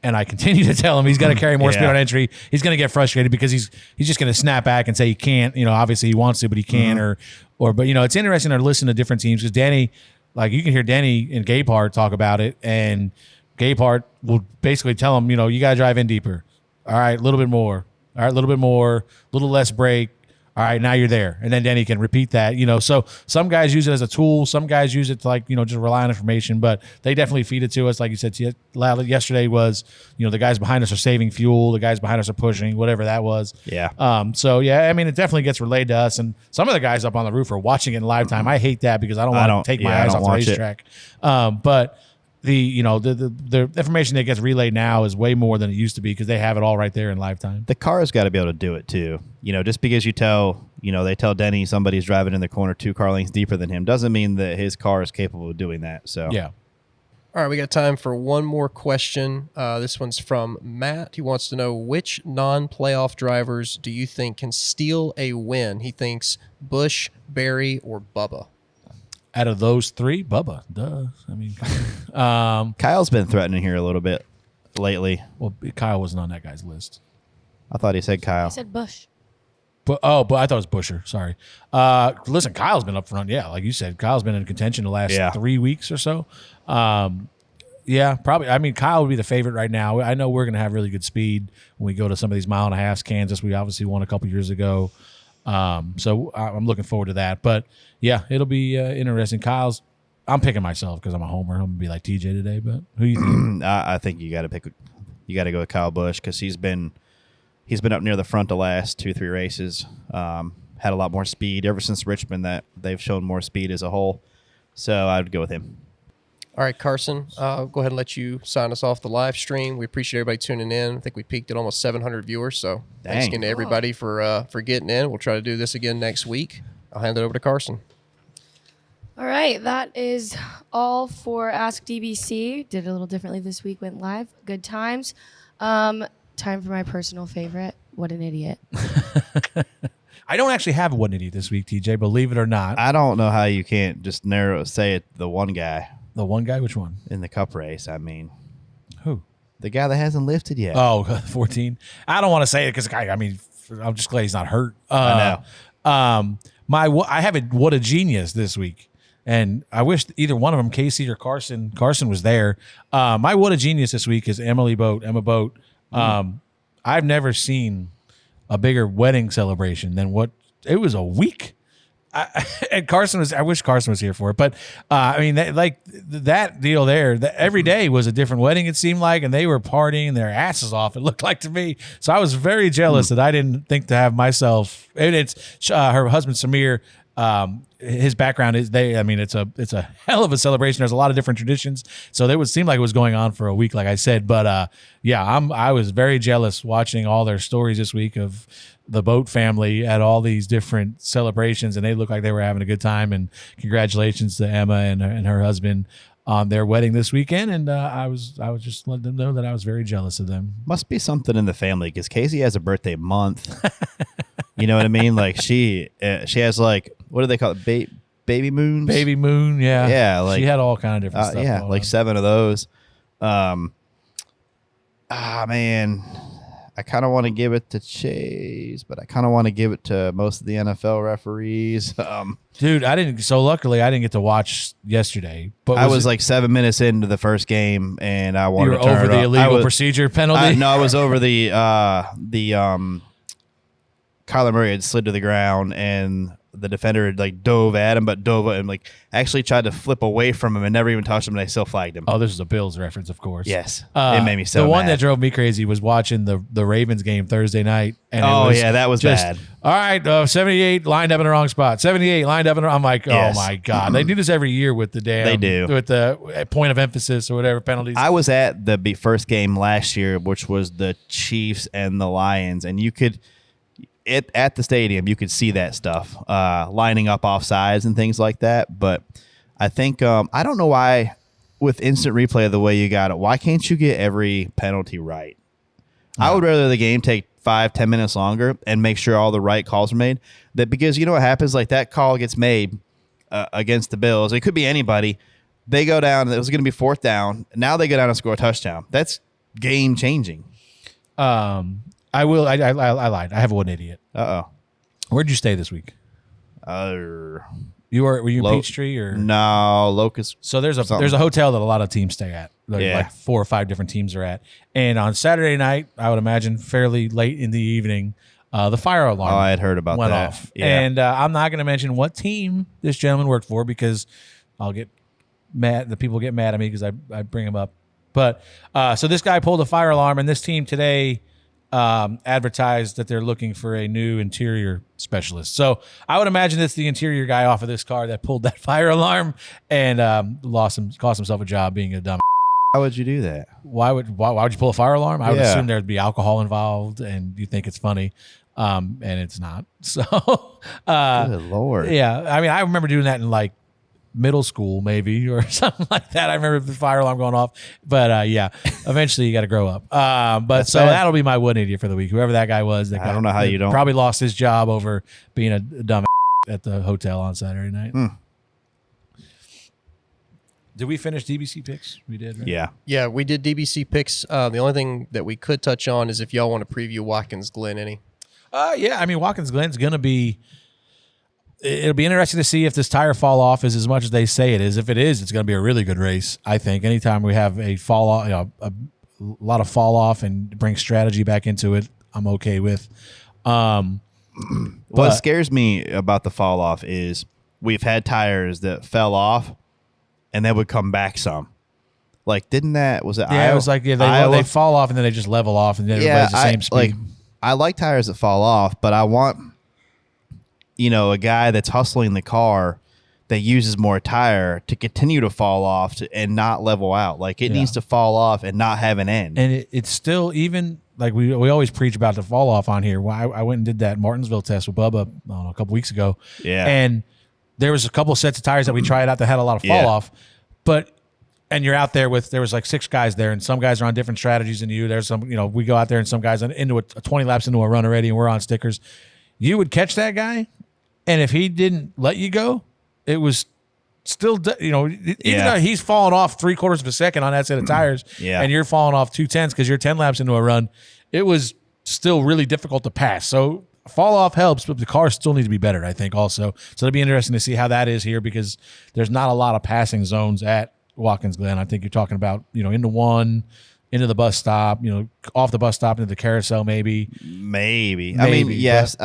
and I continue to tell him he's got to carry more speed on entry, he's going to get frustrated because he's just going to snap back and say he can't. Obviously he wants to, but he can't. But it's interesting to listen to different teams because Denny, like you can hear Denny and Gapehart talk about it, and Gapehart will basically tell him, you got to drive in deeper. All right, a little bit more. All right, a little bit more, a little less brake. All right, now you're there. And then Denny can repeat that, So some guys use it as a tool. Some guys use it to just rely on information, but they definitely feed it to us. Like you said, yesterday was, the guys behind us are saving fuel. The guys behind us are pushing, whatever that was. Yeah. It definitely gets relayed to us. And some of the guys up on the roof are watching it in live time. I hate that because I don't want to take my eyes off the racetrack. But the information that gets relayed now is way more than it used to be because they have it all right there in live time. The car's got to be able to do it too. Just because they tell Denny somebody's driving in the corner 2 car lengths deeper than him doesn't mean that his car is capable of doing that. So yeah. All right, we got time for one more question. This one's from Matt. He wants to know, which non-playoff drivers do you think can steal a win? He thinks Busch, Barry, or Bubba. Out of those 3, Bubba. Duh. Kyle's been threatening here a little bit lately. Well, Kyle wasn't on that guy's list. I thought he said Kyle. I said Busch. But I thought it was Busher. Sorry. Listen, Kyle's been up front. Yeah, like you said, Kyle's been in contention the last 3 weeks or so. Yeah, probably. Kyle would be the favorite right now. I know we're going to have really good speed when we go to some of these 1.5 miles. Kansas, we obviously won a couple years ago. So I'm looking forward to that. But yeah, it'll be interesting. I'm picking myself because I'm a homer. I'm gonna be like TJ today. But who you think? I think you got to pick. You got to go with Kyle Busch because he's been up near the front the last 2-3 races. Had a lot more speed ever since Richmond. That they've shown more speed as a whole. So I would go with him. All right, Karsyn, I'll go ahead and let you sign us off the live stream. We appreciate everybody tuning in. I think we peaked at almost 700 viewers, so thanks again to everybody for getting in. We'll try to do this again next week. I'll hand it over to Karsyn. All right, that is all for Ask DBC. Did it a little differently this week, went live. Good times. Time for my personal favorite, What an Idiot. I don't actually have What an Idiot this week, TJ, believe it or not. I don't know how you can't just say it, the one guy. The one guy? Which one? In the cup race, Who? The guy that hasn't lifted yet. Oh, 14. I don't want to say it because I'm just glad he's not hurt. I know. I have a What a Genius this week. And I wish either one of them, Casey or Karsyn was there. My What a Genius this week is Emma Boat. I've never seen a bigger wedding celebration than what it was a week. And I wish Karsyn was here for it, but I mean, that deal there, every day was a different wedding, it seemed like, and they were partying their asses off, it looked like to me. So I was very jealous that I didn't think to have myself, and it's her husband, Samir. His background is it's a hell of a celebration. There's a lot of different traditions. So it would seem like it was going on for a week, like I said, but I was very jealous watching all their stories this week of the Boat family at all these different celebrations, and they looked like they were having a good time. And congratulations to Emma and her husband on their wedding this weekend. And I was just letting them know that I was very jealous of them. Must be something in the family because Casey has a birthday month. You know what I mean? Like she has like, what do they call it? Baby moons? Baby moon, yeah. Yeah. Like, she had all kind of different stuff. Yeah, like 7 of those. Man. I kind of want to give it to Chase, but I kind of want to give it to most of the NFL referees. Dude, luckily I didn't get to watch yesterday. But I was like 7 minutes into the first game, and I wanted to turn over it the off. illegal procedure penalty? No, I was over the Kyler Murray had slid to the ground, and the defender had like dove at him, but dove and like actually tried to flip away from him and never even touched him, and they still flagged him. Oh, this is a Bills reference, of course. Yes. It made me so The one mad. that drove me crazy was watching the Ravens game Thursday night. And that was just, bad. All right, 78 lined up in the wrong spot. 78 lined up in the wrong. I'm like, Yes. oh my God. They do this every year with the damn. They do. With the point of emphasis or whatever penalties. I was at the first game last year, which was the Chiefs and the Lions, and you could at the stadium you could see that stuff lining up offsides and things like that. But I think I don't know why with instant replay the way you got it, why can't you get every penalty right? I would rather the game take 5-10 minutes longer and make sure all the right calls are made. That because you know what happens, like that call gets made against the Bills. It could be anybody. They go down. It was going to be 4th down. Now they go down and score a touchdown. That's game changing. I will. I lied. I have one idiot. Uh-oh. Where'd you stay this week? Were you in Peachtree or no Locust? So there's a hotel that a lot of teams stay at. Like 4 or 5 different teams are at. And on Saturday night, I would imagine fairly late in the evening, the fire alarm. Oh, I had heard about went that. off. Yeah. And I'm not going to mention what team this gentleman worked for because I'll get mad. The people get mad at me because I bring them up. But so this guy pulled a fire alarm, and this team today advertised that they're looking for a new interior specialist. So I would imagine it's the interior guy off of this car that pulled that fire alarm and cost himself a job being a dumb. How would you do that? Why would you pull a fire alarm? I would assume there'd be alcohol involved, and you think it's funny, and it's not. So, good Lord, yeah. I mean, I remember doing that in like middle school, maybe, or something like that. I remember the fire alarm going off, but yeah. Eventually, you got to grow up. But so that'll be my one idiot for the week. Whoever that guy was, that I don't know how you don't probably lost his job over being a dumb at the hotel on Saturday night. Did we finish DBC picks? We did, right? Yeah. Yeah, we did DBC picks. The only thing that we could touch on is if y'all want to preview Watkins Glen any. Yeah, I mean, Watkins Glen's going to be – it'll be interesting to see if this tire fall off is as much as they say it is. If it is, it's going to be a really good race, I think. Anytime we have a fall off, a lot of fall off and bring strategy back into it, I'm okay with. What scares me about the fall off is we've had tires that fell off and they would come back some. Like, didn't that, was it Iowa? It was like, they fall off and then they just level off and then everybody's the same speed. Like, I like tires that fall off, but I want, a guy that's hustling the car that uses more tire to continue to fall off and not level out. Like, it needs to fall off and not have an end. And it's still, even, like, we always preach about the fall off on here. Well, I went and did that Martinsville test with Bubba a couple weeks ago. Yeah. And there was a couple sets of tires that we tried out that had a lot of fall off, and you're out there there was like 6 guys there, and some guys are on different strategies than you. There's some, we go out there and some guys into a 20 laps into a run already, and we're on stickers. You would catch that guy, and if he didn't let you go, it was still, even though he's falling off 3/4 of a second on that set of tires, and you're falling off 2/10 because you're 10 laps into a run, it was still really difficult to pass. So fall off helps, but the cars still need to be better, I think, also. So it'll be interesting to see how that is here because there's not a lot of passing zones at Watkins Glen. I think you're talking about, into one, into the bus stop, off the bus stop into the carousel, maybe. I mean, yes.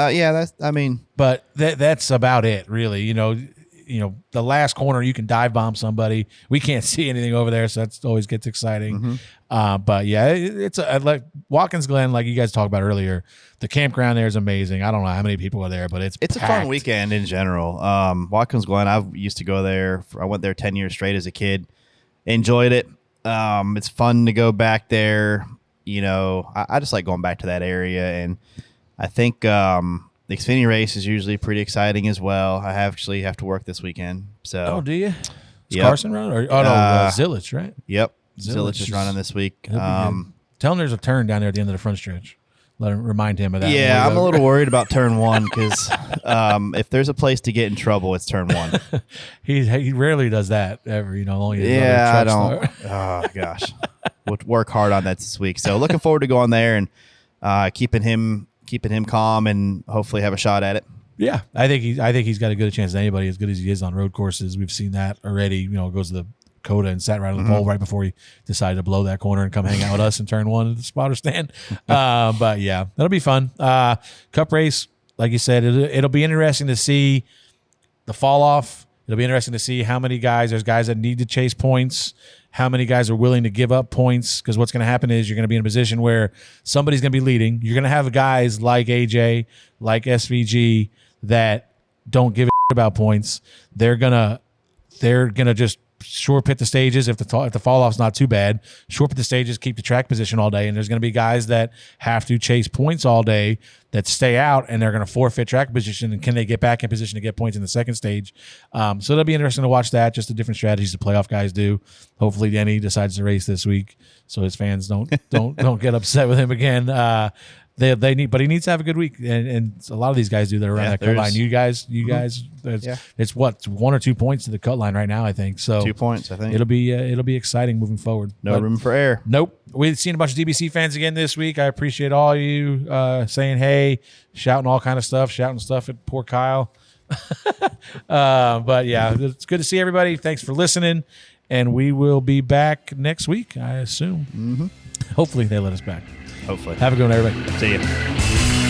But that's about it, really. The last corner, you can dive bomb somebody. We can't see anything over there, so that always gets exciting. But yeah, it's like Watkins Glen, like you guys talked about earlier. The campground there is amazing. I don't know how many people are there, but it's a fun weekend in general. Watkins Glen, I used to go there. I went there 10 years straight as a kid. Enjoyed it. It's fun to go back there. I just like going back to that area, and I think the Xfinity race is usually pretty exciting as well. I actually have to work this weekend. So, do you? Is Karsyn running? Zillage, right? Yep, Zillage is running this week. Tell him there's a turn down there at the end of the front stretch. Remind him of that. Yeah, I'm a little worried about turn 1 because if there's a place to get in trouble, it's turn 1. He rarely does that ever. Only I don't. Oh gosh, we'll work hard on that this week. So looking forward to going there and keeping him calm and hopefully have a shot at it. Yeah, I think he's got as good a chance as anybody, as good as he is on road courses. We've seen that already. Goes to the Coda and sat right on the pole right before he decided to blow that corner and come hang out with us in turn 1 at the spotter stand. But yeah, that'll be fun. Cup race, like you said, it'll be interesting to see the fall off. It'll be interesting to see how many there's guys that need to chase points, how many guys are willing to give up points, because what's going to happen is you're going to be in a position where somebody's going to be leading. You're going to have guys like AJ, like SVG that don't give a shit about points. They're gonna just short pit the stages if the fall off's not too bad. Short pit the stages, keep the track position all day, and there's going to be guys that have to chase points all day that stay out, and they're going to forfeit track position. And can they get back in position to get points in the second stage? So it'll be interesting to watch that. Just the different strategies the playoff guys do. Hopefully, Denny decides to race this week, so his fans don't get upset with him again. They need, but he needs to have a good week, and a lot of these guys do that around that cut line. You guys, it's what 1 or 2 points to the cut line right now, I think. So 2 points, I think. It'll be exciting moving forward. No room for error. Nope. We've seen a bunch of DBC fans again this week. I appreciate all you saying hey, shouting all kind of stuff, shouting stuff at poor Kyle. But yeah, it's good to see everybody. Thanks for listening, and we will be back next week, I assume. Hopefully they let us back. Hopefully. Have a good one, everybody. See you.